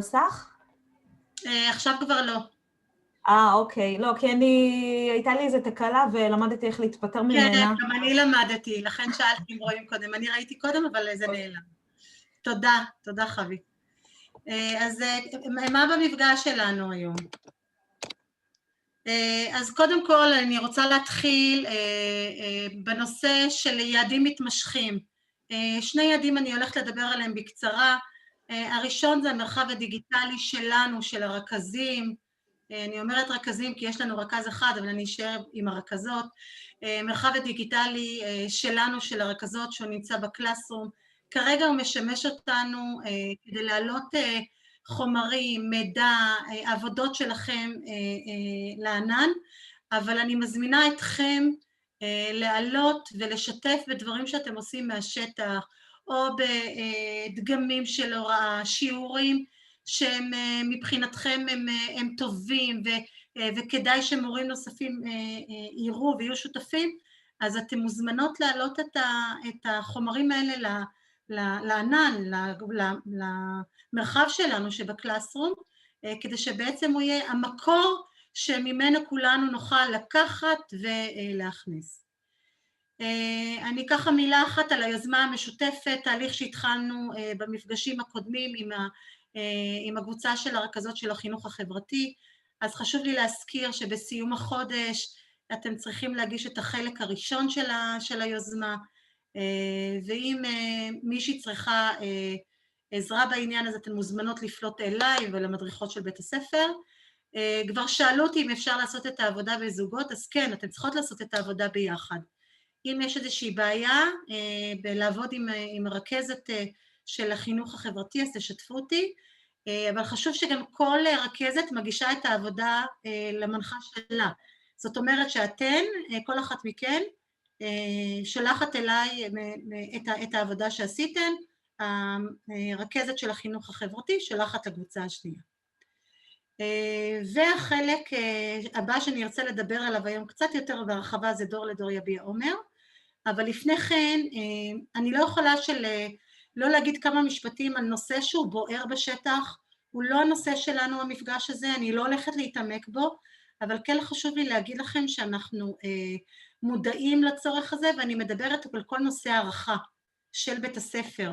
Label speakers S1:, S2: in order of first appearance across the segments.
S1: מסך?
S2: עכשיו כבר לא.
S1: אוקיי. לא, כי הייתה לי איזו תקלה ולמדתי איך להתפטר
S2: כן,
S1: ממנה.
S2: גם אני למדתי, לכן שאלתי אם רואים קודם. אני ראיתי קודם, אבל זה נעלם. תודה, תודה חבי. אז מה במפגש שלנו היום? אז קודם כל אני רוצה להתחיל בנושא של יעדים מתמשכים. שני יעדים אני הולכת לדבר עליהם בקצרה. הראשון זה המרחב הדיגיטלי שלנו, של הרכזים. אני אומרת רכזים כי יש לנו רכז אחד, אבל אני אשאר עם הרכזות. מרחב הדיגיטלי שלנו, של הרכזות, שהוא נמצא בקלאסרום. כרגע הוא משמש אותנו כדי להעלות חומרים, מידע, עבודות שלכם לענן, אבל אני מזמינה אתכם להעלות ולשתף בדברים שאתם עושים מהשטח, או בדגמים של הוראה, שיעורים שהם מבחינתכם הם טובים, וכדאי שמורים נוספים יראו ויהיו שותפים, אז אתם מוזמנות להעלות את החומרים האלה לענן, למרחב שלנו שבקלאסרום, כדי שבעצם הוא יהיה המקור שממנו כולנו נוכל לקחת ולהכניס. אני ככה מילה אחת על היוזמה המשותפת, תהליך שהתחלנו במפגשים הקודמים עם הקבוצה של הרכזות של החינוך החברתי. אז חשוב לי להזכיר שבסיום החודש אתם צריכים להגיש את החלק הראשון של היוזמה, ואם מישהי צריכה עזרה בעניין הזה, אתן מוזמנות לפנות אליי ולמדריכות של בית הספר. כבר שאלו אותי אם אפשר לעשות את העבודה בזוגות, אז כן, אתן צריכות לעשות את העבודה ביחד. אם יש איזושהי בעיה בלעבוד עם הרכזת של החינוך החברתי, אז תשתפו אותי, אבל חשוב שגם כל רכזת מגישה את העבודה למנחה שלה. זאת אומרת שאתן, כל אחת מכן, שולחת אליי את העבודה שעשיתן, הרכזת של החינוך החברתי שולחת לקבוצה השנייה. והחלק הבא שאני ארצה לדבר עליו היום קצת יותר בהרחבה זה דור לדור יביע אומר, אבל לפני כן אני לא יכולה לא להגיד כמה משפטים על נושא שהוא בוער בשטח, הוא לא הנושא שלנו המפגש הזה, אני לא הולכת להתעמק בו, אבל כן חשוב לי להגיד לכם שאנחנו מודעים לצורך הזה, ואני מדברת על כל נושא הערכה של בית הספר.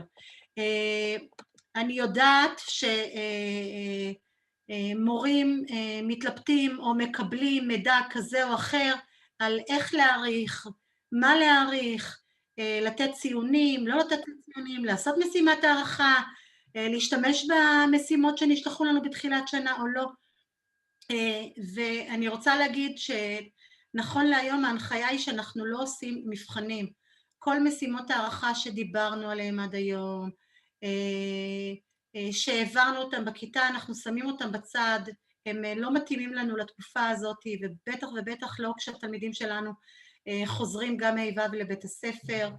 S2: אני יודעת שמורים מתלבטים או מקבלים מידע כזה או אחר על איך להעריך, מה להעריך, לתת ציונים, לא לתת ציונים, לעשות משימת הערכה, להשתמש במשימות שנשלחו לנו בתחילת שנה או לא. ואני רוצה להגיד שנכון להיום ההנחיה היא שאנחנו לא עושים מבחנים. כל משימות הערכה שדיברנו עליהם עד היום, שהעברנו אותם בכיתה, אנחנו שמים אותם בצד, הם לא מתאימים לנו לתקופה הזאת, ובטח ובטח לא כשהתלמידים שלנו חוזרים גם מה' לבית הספר.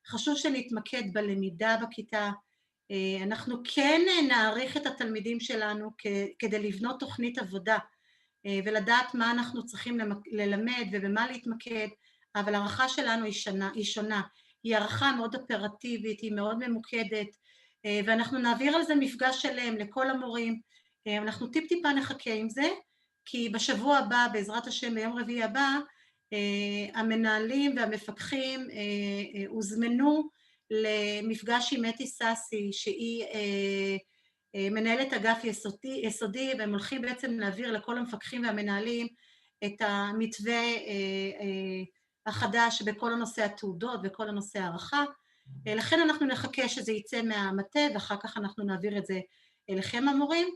S2: חשוב שנתמקד בלמידה בכיתה. אנחנו כן נעריך את התלמידים שלנו כדי לבנות תוכנית עבודה, ולדעת מה אנחנו צריכים ללמד ובמה להתמקד, אבל הערכה שלנו היא שונה, היא הערכה מאוד אופרטיבית, היא מאוד ממוקדת, ואנחנו נעביר על זה מפגש שלם לכל המורים. אנחנו טיפה נחכה עם זה, כי בשבוע הבא, בעזרת השם ביום רביעי הבא, המנהלים והמפקחים הוזמנו למפגש עם אתי סאסי, שהיא מנהלת אגף יסודי, והם הולכים בעצם להעביר לכל המפקחים והמנהלים את המתווה החדש בכל הנושא התעודות וכל הנושא הערכה. לכן אנחנו נחכה שזה יצא מהמטה, ואחר כך אנחנו נעביר את זה אליכם המורים,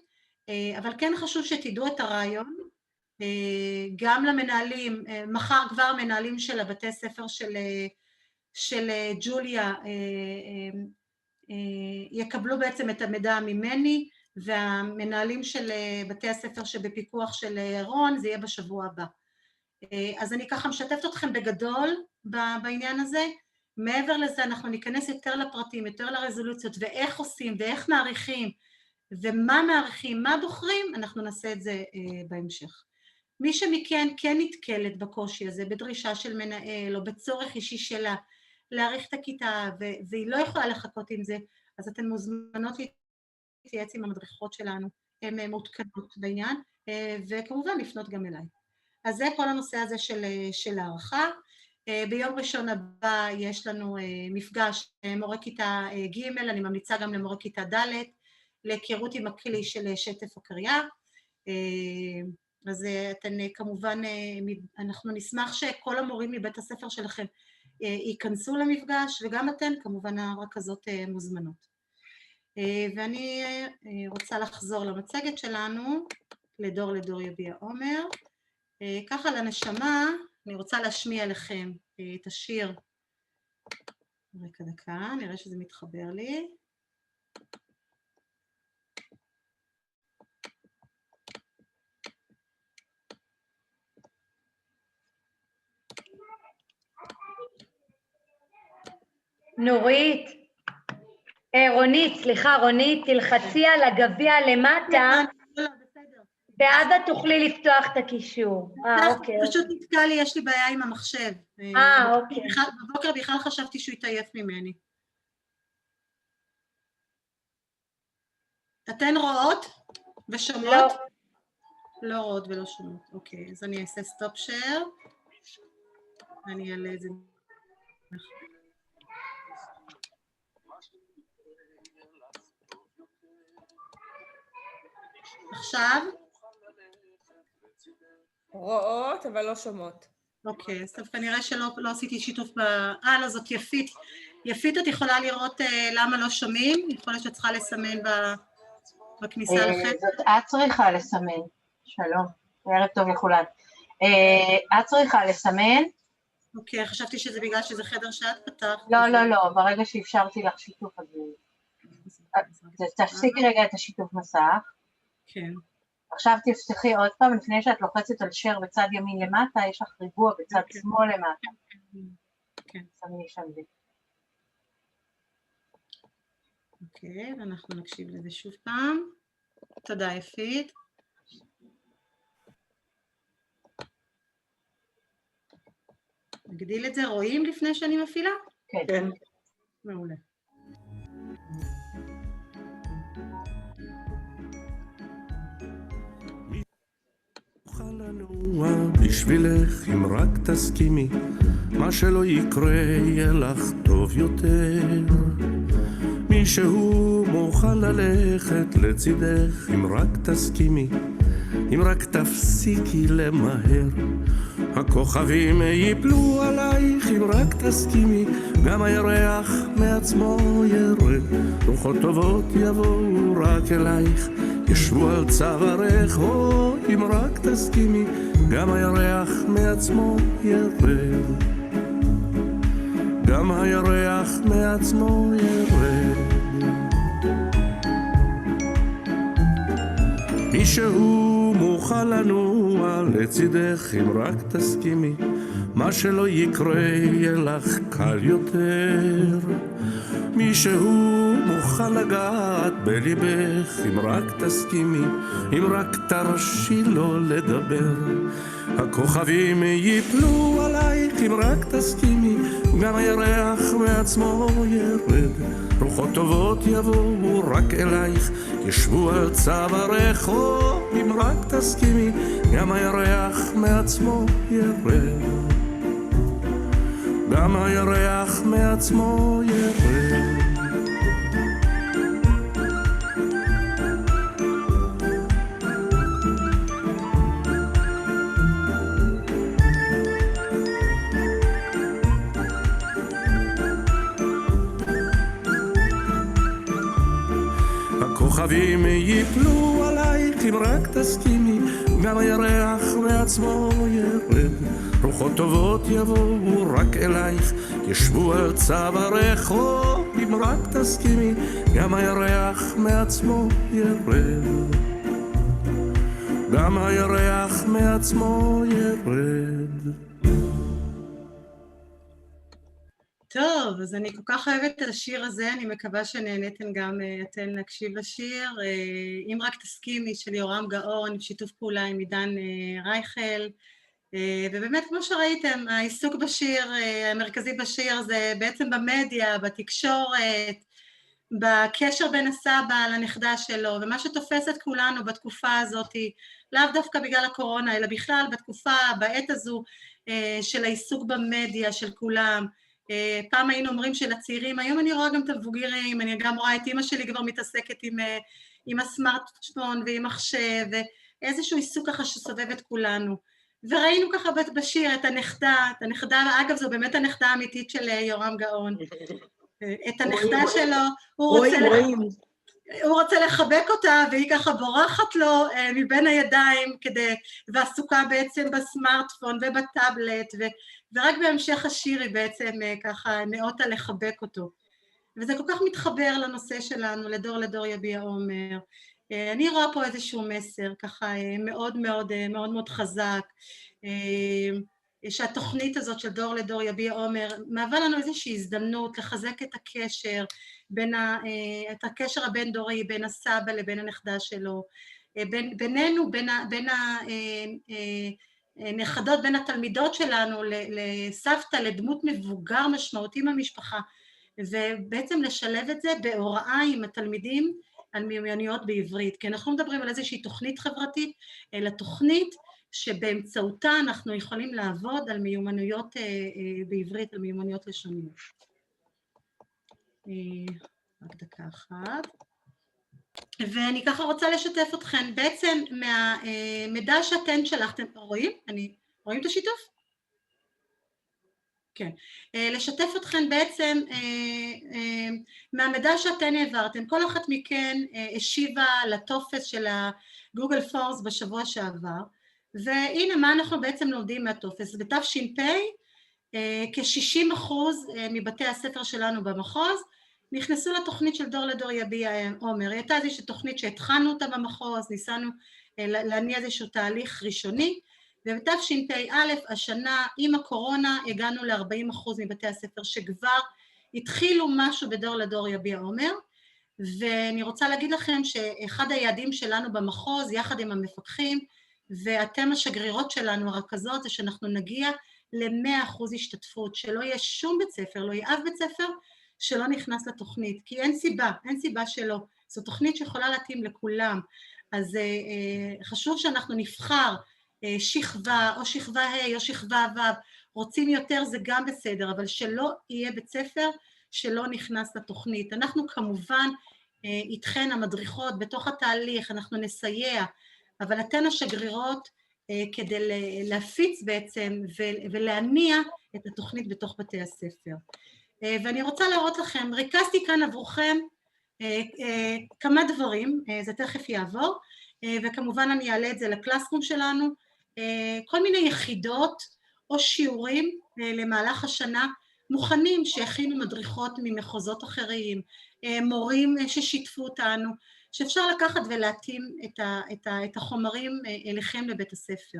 S2: אבל כן חשוב שתדעו את הרעיון, גם למנהלים, מחר כבר מנהלים של הבתי ספר של ג'וליה יקבלו בעצם את המידע ממני, והמנהלים של בתי הספר שבפיקוח של רון, זה יהיה בשבוע הבא. אז אני ככה משתפת אתכם בגדול בעניין הזה. מעבר לזה אנחנו ניכנס יותר לפרטים, יותר לרזולוציות, ואיך עושים ואיך מעריכים, ומה מעריכים, מה בוחרים, אנחנו נעשה את זה בהמשך. מי שמכן כן נתקלת בקושי הזה, בדרישה של מנהל או בצורך אישי שלה, להעריך את הכיתה, והיא לא יכולה לחכות עם זה, אז אתן מוזמנות להתייעץ עם המדריכות שלנו, הן מעודכנות בעניין, וכמובן לפנות גם אליי. אז זה כל הנושא הזה של הערכה. ביום ראשון הבא יש לנו מפגש מורה כיתה ג', אני ממליצה גם למורה כיתה ד', להיכרות עם הכלי של שטף הקריאה. אז אתן כמובן, אנחנו נשמח שכל המורים מבית הספר שלכם ייכנסו למפגש, וגם אתן כמובן הרכזות מוזמנות. ואני רוצה לחזור למצגת שלנו, לדור לדור יביע עומר. ככה לנשמה, אני רוצה להשמיע לכם את השיר. רגע דקה, נראה שזה מתחבר לי.
S3: נורית, רונית, סליחה, רונית, תלחצי על הגביע למטה, ואז את תוכלי לפתוח את הקישור. אוקיי.
S2: פשוט נתקע לי, יש לי בעיה עם המחשב.
S3: אוקיי.
S2: בבוקר בכלל חשבתי שהוא יתעייף ממני. אתן רואות ושומעות?
S3: לא.
S2: לא רואות ולא שומעות. אוקיי, אז אני אעשה סטופ שייר. אני אעלה את זה. עכשיו?
S4: רואות, אבל לא שומעות.
S2: אוקיי, אז טוב, כנראה שלא עשיתי שיתוף לא, זאת יפית. יפית, את יכולה לראות למה לא שומעים? יכול להיות שאת צריכה לסמן בכניסה לכם.
S5: זאת את צריכה לסמן. שלום, ערב טוב לכולן. את צריכה לסמן.
S2: אוקיי, חשבתי שזה בגלל שזה חדר שאת פתחת.
S5: לא, ברגע שאפשרתי לך שיתוף, אז תפסיקי רגע את השיתוף מסך.
S2: כן.
S5: עכשיו תפתחי עוד פעם, לפני שאת לוחצת על share בצד ימין למטה, יש לך ריבוע בצד שמאל למטה.
S2: כן.
S5: שמי שם זה.
S2: אוקיי, ואנחנו נקשיב לזה שוב פעם. תודה, יפית. נגדיל את זה, רואים לפני שאני מפעילה?
S5: כן.
S2: מעולה.
S6: בשבילך אם רק תסכימי, מה שלא יקרה יהיה לך טוב יותר. מישהו מוכן ללכת לצידך אם רק תסכימי, אם רק תפסיקי למהר. הכוכבים ייפלו עלייך אם רק תסכימי, גם הירח מעצמו ירד. רוחות טובות יבואו רק אלייך, ישבו על צווארך, אם רק תסכימי, גם הירח מעצמו ירד. גם הירח מעצמו ירד. מישהו מוכן לנוע לצידך אם רק תסכימי, מה שלא יקרה יהיה לך קל יותר. מישהו מוכן לגעת בליבך אם רק תסכימי, אם רק תרשי לו לדבר. הכוכבים ייפלו עלייך אם רק תסכימי, גם הירח מעצמו ירד. רוחות טובות יבואו רק אלייך, ישבו על צווארך, אם רק תסכימי, גם הירח מעצמו ירד. גם הירח מעצמו ירד. הכוכבים ייפלו עלייך אם רק תסכימי, גם הירח מעצמו ירד. רוחות טובות יבואו רק אלייך, ישבו על צווארך, אם רק תסכימי, גם הירח מעצמו ירד. גם הירח מעצמו ירד.
S2: טוב, אז אני כל כך אוהבת את השיר הזה, אני מקווה שנהניתן גם אתן להקשיב לשיר. אם רק תסכימי של יורם גאון, שיתוף פעולה עם עידן רייכל, ובאמת כמו שראיתם, העיסוק בשיר, המרכזי בשיר זה בעצם במדיה, בתקשורת, בקשר בין הסבא לנכדה שלו, ומה שתופס את כולנו בתקופה הזאת, לאו דווקא בגלל הקורונה, אלא בכלל בתקופה, בעת הזו, של העיסוק במדיה של כולם. פעם היינו אומרים של הצעירים, היום אני רואה גם את המבוגרים, אני גם רואה את אמא שלי כבר מתעסקת עם הסמארטפון ועם מחשב, ואיזשהו עיסוק ככה שסובב את כולנו. וראינו ככה בשיר את הנכדה, אגב זו באמת הנכדה האמיתית של יורם גאון, את הנכדה שלו, הוא רוצה לחבק אותה, והיא ככה בורחת לו מבין הידיים, ועסוקה בעצם בסמארטפון ובטאבלט, ורק בהמשך השיר היא בעצם ככה נאותה לחבק אותו. וזה כל כך מתחבר לנושא שלנו, לדור לדור יביע אומר. אני רואה פה איזשהו מסר, ככה מאוד מאוד מאוד מאוד חזק, שהתוכנית הזאת של דור לדור יביע אומר, מהווה לנו איזושהי הזדמנות לחזק את הקשר, את הקשר הבין-דורי, בין הסבא לבין הנכדה שלו, בינינו, בין הנכדות, בין התלמידות שלנו, לסבתא, לדמות מבוגר משמעותי במשפחה, ובעצם לשלב את זה בהוראה עם התלמידים על מיומנויות בעברית, כי אנחנו מדברים על איזושהי תוכנית חברתית, אלא תוכנית שבאמצעותה אנחנו יכולים לעבוד על מיומנויות בעברית, על מיומנויות לשוניות. רק דקה אחת. ואני ככה רוצה לשתף אתכם, בעצם מהמידע שאתן שלחתם, רואים את השיתוף? כן. לשתף אתכם בעצם מהמידע שאתן העברתם, כל אחת מכן השיבה לטופס של הגוגל פורס בשבוע שעבר, והנה מה אנחנו בעצם לומדים מהטופס. בתש"פ, כ-60% מבתי הספר שלנו במחוז, נכנסו לתוכנית של דור לדור יביע אומר. הייתה איזושהי תוכנית שהתחלנו אותה במחוז, ניסינו להניע איזשהו תהליך ראשוני, ובתשפ"א השנה עם הקורונה הגענו ל-40% מבתי הספר שכבר התחילו משהו בדור לדור יביע אומר, ואני רוצה להגיד לכם שאחד היעדים שלנו במחוז, יחד עם המפקחים, ואתם השגרירות שלנו, הרכזות, זה שאנחנו נגיע ל-100% השתתפות, שלא יהיה שום בית ספר, לא יהיה אף בית ספר שלא נכנס לתוכנית, כי אין סיבה שלא. זו תוכנית שיכולה להתאים לכולם, אז חשוב שאנחנו נבחר שכבה או שכבה ה' או שכבה ו', רוצים יותר זה גם בסדר, אבל שלא יהיה בית ספר שלא נכנס לתוכנית. אנחנו כמובן איתכן המדריכות בתוך התהליך, אנחנו נסייע, אבל אתן השגרירות כדי להפיץ בעצם ולהניע את התוכנית בתוך בתי הספר. ואני רוצה להראות לכם, ריכזתי כאן עבורכם כמה דברים, זה תכף יעבור, וכמובן אני אעלה את זה לקלאסרום שלנו, כל מיני יחידות או שיעורים למהלך השנה מוכנים שהכינו מדריכות ממחוזות אחרים, מורים ששיתפו אותנו, שאפשר לקחת ולהתאים את החומרים אליכם לבית הספר.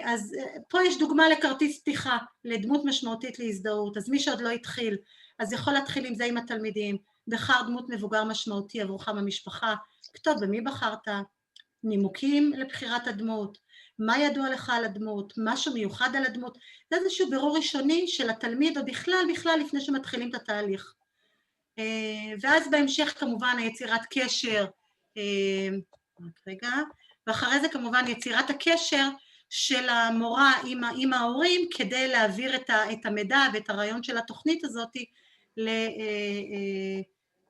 S2: אז פה יש דוגמה לכרטיס פתיחה, לדמות משמעותית להזדהות, אז מי שעוד לא התחיל, אז יכול להתחיל עם זה עם התלמידים, בחר דמות מבוגר משמעותי עבורך במשפחה, כתוב במי בחרת, נימוקים לבחירת הדמות, מה ידוע לך על הדמות, משהו מיוחד על הדמות, זה איזשהו בירור ראשוני של התלמיד, או בכלל לפני שמתחילים את התהליך. ואז בהמשך כמובן היצירת קשר, ואחרי זה כמובן יצירת הקשר של המורה עם ההורים, כדי להעביר את המידע ואת הרעיון של התוכנית הזאת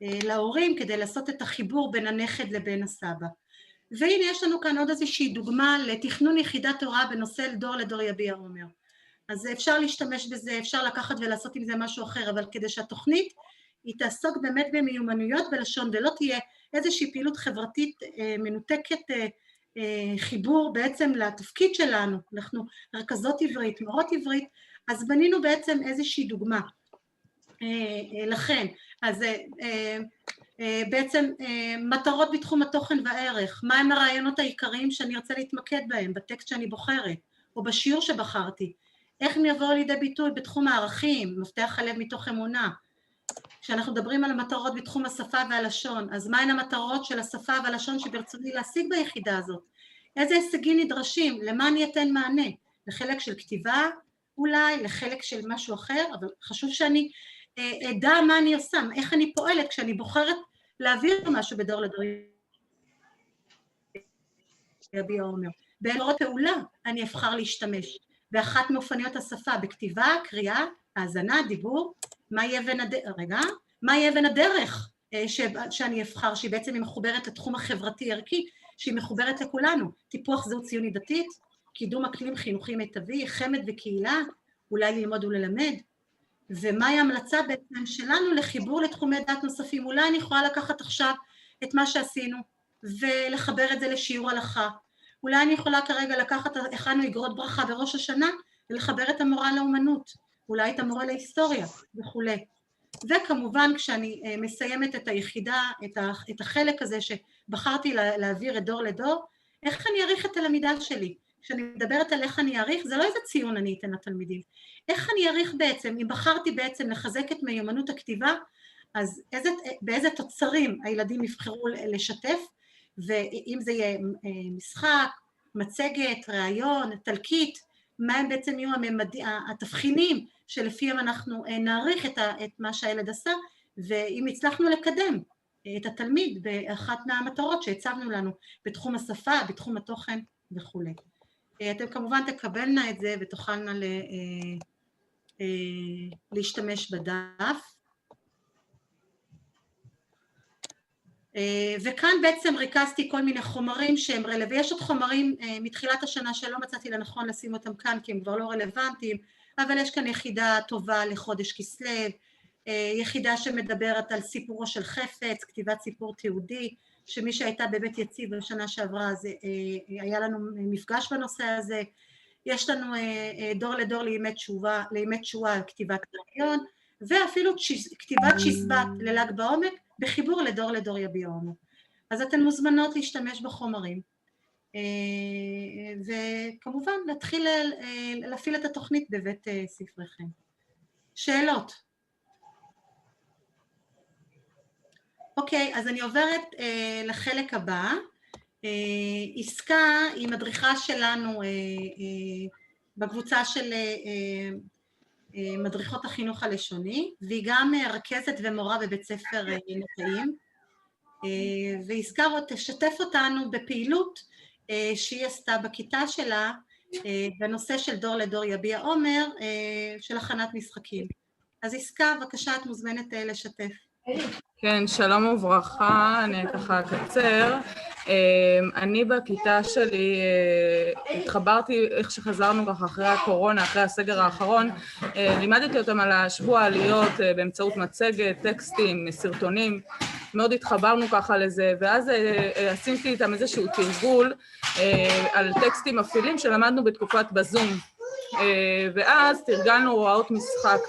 S2: להורים, כדי לעשות את החיבור בין הנכד לבין הסבא. והנה יש לנו כאן עוד איזושהי דוגמה לתכנון יחידת הוראה בנושא דור לדור יביע אומר. אז אפשר להשתמש בזה, אפשר לקחת ולעשות עם זה משהו אחר, אבל כדי שהתוכנית היא תעסוק באמת במיומנויות בלשון, ולא תהיה איזושהי פעילות חברתית מנותקת חיבור בעצם לתפקיד שלנו, אנחנו רכזות עברית, מורות עברית, אז בנינו בעצם איזושהי דוגמה לכן, אז בעצם מטרות בתחום התוכן והערך, מהם הרעיונות העיקריים שאני ארצה להתמקד בהם, בטקסט שאני בוחרת, או בשיעור שבחרתי, איך הם יבואו לידי ביטוי בתחום הערכים, מפתח הלב מתוך אמונה, כשאנחנו מדברים על המטרות בתחום השפה והלשון, אז מהן המטרות של השפה והלשון שברצוני להשיג ביחידה הזאת? איזה הישגים נדרשים? למה אני אתן מענה? לחלק של כתיבה אולי, לחלק של משהו אחר, אבל חשוב שאני אדע מה אני עושה, איך אני פועלת כשאני בוחרת להעביר משהו בדור לדור יביע אומר. באלורות פעולה אני אבחר להשתמש באחת מאופניות השפה, בכתיבה, קריאה, האזנה, דיבור, מה יהיה אבן הדרך שאני אבחר, שהיא בעצם מחוברת לתחום החברתי ערכי, שהיא מחוברת לכולנו, טיפוח זהות ציונית דתית, קידום אקלים חינוכי מיטבי, חמ"ד וקהילה, אולי ללמוד וללמד, ומהי ההמלצה בעצם שלנו לחיבור לתחומי דת נוספים. אולי אני יכולה לקחת עכשיו את מה שעשינו ולחבר את זה לשיעור הלכה, אולי אני יכולה כרגע לקחת, הכנו אגרות ברכה בראש השנה ולחבר את המורה לאומנות, אולי את המורה להיסטוריה וכו'. וכמובן כשאני מסיימת את היחידה, את החלק הזה שבחרתי להעביר את דור לדור, איך אני אעריך את הלמידה שלי? כשאני מדברת על איך אני אעריך, זה לא איזה ציון אני אתן לתלמידים. איך אני אעריך בעצם, אם בחרתי בעצם לחזק את מיומנות הכתיבה, אז באיזה תוצרים הילדים יבחרו לשתף, ואם זה יהיה משחק, מצגת, ראיון, תלקית, מה הם בעצם יהיו התבחינים שלפיהם אנחנו נעריך את מה שהילד עשה, ואם הצלחנו לקדם את התלמיד באחת מהמטרות שהצבנו לנו בתחום השפה, בתחום התוכן וכו'. אתם כמובן תקבלנה את זה ותוכלנה להשתמש בדף. וכאן בעצם ריכזתי כל מיני חומרים שהם רלוונטיים, יש עוד חומרים מתחילת השנה שלא מצאתי לנכון לשים אותם כאן כי הם כבר לא רלוונטיים, אבל יש כאן יחידה טובה לחודש כסלו, יחידה שמדברת על סיפורו של חפץ, כתיבת סיפור תיעודי, שמי שהייתה בבית יציב בשנה שעברה, אז היה לנו מפגש בנושא הזה, יש לנו דור לדור לימי תשובה, כתיבת רעיון, ואפילו כתיבת שסבת לל"ג בעומק, בחיבור לדור לדור יביע אומר. אז אתן מוזמנות להשתמש בחומרים, וכמובן להתחיל להפעיל את התוכנית בבית ספריכם. שאלות? אוקיי, אז אני עוברת לחלק הבא. עסקה היא מדריכה שלנו בקבוצה של מדריכות החינוך הלשוני, והיא גם רכזת ומורה בבית ספר נטעים, ועסקה תשתף אותנו בפעילות שהיא עשתה בכיתה שלה בנושא של דור לדור יביע אומר של הכנת משחקים. אז עסקה, בבקשה, את מוזמנת לשתף.
S7: כן, שלום וברכה, אני ככה אקצר. אני בכיתה שלי התחברתי איך שחזרנו ככה אחרי הקורונה, אחרי הסגר האחרון, לימדתי אותם על השבוע העליות באמצעות מצגת, טקסטים, סרטונים, מאוד התחברנו ככה לזה, ואז עשיתי איתם איזשהו תרגול על טקסטים מפעילים שלמדנו בתקופת בזום, ואז תרגלנו הוראות משחק,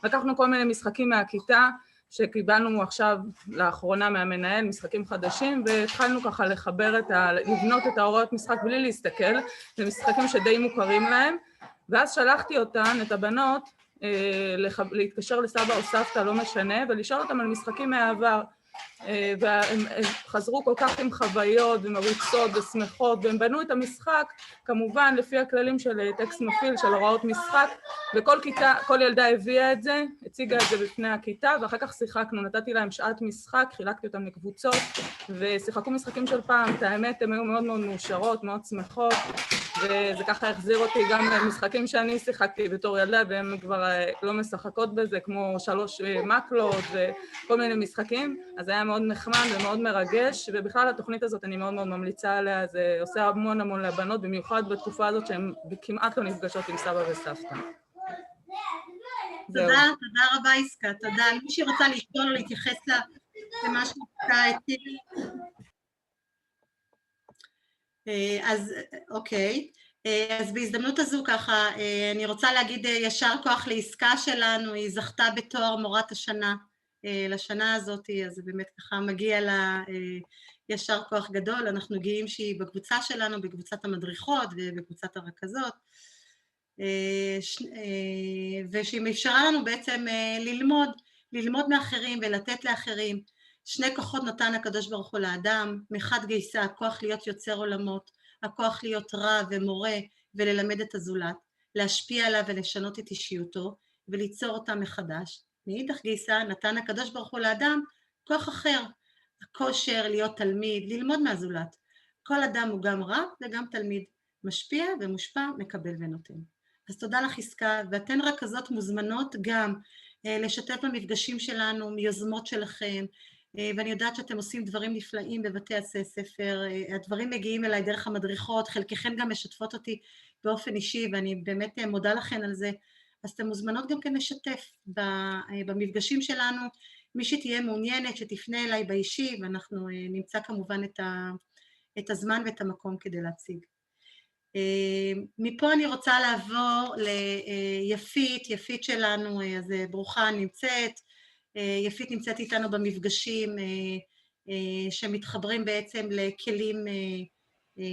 S7: לקחנו כל מיני משחקים מהכיתה, שקיבלנו עכשיו לאחרונה מהמנהל, משחקים חדשים, והתחלנו ככה לבנות את ההוראות משחק בלי להסתכל, זה משחקים שדי מוכרים להם, ואז שלחתי אותן, את הבנות, להתקשר לסבא או סבתא, לא משנה, ולשאול אותם על משחקים מהעבר, והם חזרו כל כך עם חוויות ומרוצות ושמחות, והם בנו את המשחק כמובן לפי הכללים של טקסט מפעיל של הוראות משחק, וכל כיתה, כל ילדה הביאה את זה, הציגה את זה בפני הכיתה, ואחר כך שיחקנו, נתתי להם שעת משחק, חילקתי אותם לקבוצות ושיחקו משחקים של פעם. את האמת הם היו מאוד מאוד מאושרות, מאוד שמחות, וזה ככה החזיר אותי גם למשחקים שאני שיחקתי בתור ילדה, והם כבר לא משחקות בזה, כמו 3 מקלות וכל מיני משחקים, אז זה היה מאוד נחמד ומאוד מרגש, ובכלל התוכנית הזאת אני מאוד מאוד ממליצה עליה, זה עושה המון המון לבנות, במיוחד בתקופה הזאת שהן כמעט לא נפגשות עם סבא וסבתא.
S2: תודה רבה עסקה, תודה. מי שרוצה לשאול או להתייחס למה שעסקה איתי. אז אוקיי, אז בהזדמנות הזו ככה, אני רוצה להגיד ישר כוח לעסקה שלנו, היא זכתה בתואר מורת השנה לשנה הזאת, אז זה באמת ככה מגיע לה ישר כוח גדול, אנחנו גאים שהיא בקבוצה שלנו, בקבוצת המדריכות ובקבוצת הרכזות, ושהיא מאפשרה לנו בעצם ללמוד מאחרים ולתת לאחרים. 2 כוחות נתן הקדוש ברוך הוא לאדם, מחד גייסה הכוח להיות יוצר עולמות, הכוח להיות רב ומורה וללמד את הזולת, להשפיע עליו ולשנות את אישיותו וליצור אותה מחדש, מאידך גיסא נתן הקדוש ברוך הוא לאדם כוח אחר, הכושר להיות תלמיד, ללמוד מהזולת. כל אדם הוא גם רב וגם תלמיד, משפיע ומושפע, מקבל ונותן. אז תודה לך יסכה, ואתן רכזות מוזמנות גם לשתף במפגשים שלנו, מיוזמות שלכם, ואני יודעת שאתם עושים דברים נפלאים בבתי הספר, הדברים מגיעים אליי דרך המדריכות, חלקכן גם משתפות אותי באופן אישי, ואני באמת מודה לכן על זה, אז אתם מוזמנות גם כן לשתף במפגשים שלנו, מי שתהיה מעוניינת שתפנה אליי באישי, ואנחנו נמצא כמובן את הזמן ואת המקום כדי להציג. מפה אני רוצה לעבור ליפית, יפית שלנו, אז ברוכה נמצאת, יפית נמצאת איתנו במפגשים שמתחברים בעצם לכלים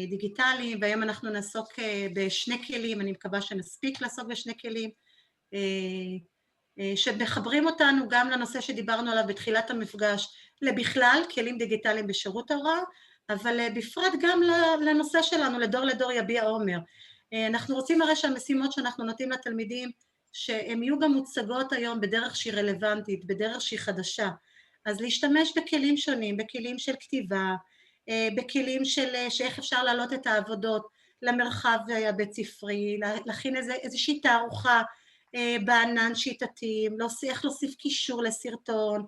S2: דיגיטליים, והיום אנחנו נעסוק בשני כלים, אני מקווה שנספיק לעסוק בשני כלים, שמחברים אותנו גם לנושא שדיברנו עליו בתחילת המפגש, לבכלל כלים דיגיטליים בשירות ההוראה, אבל בפרט גם לנושא שלנו, לדור לדור יביע עומר. אנחנו רוצים הרי שהמשימות שאנחנו נותנים לתלמידים, שהן יהיו גם מוצגות היום בדרך שהיא רלוונטית, בדרך שהיא חדשה, אז להשתמש בכלים שונים, בכלים של כתיבה, בכלים שאיך אפשר להעלות את העבודות למרחב הבית ספרי, להכין איזושהי תערוכה בענן שיטתיים, איך להוסיף קישור לסרטון,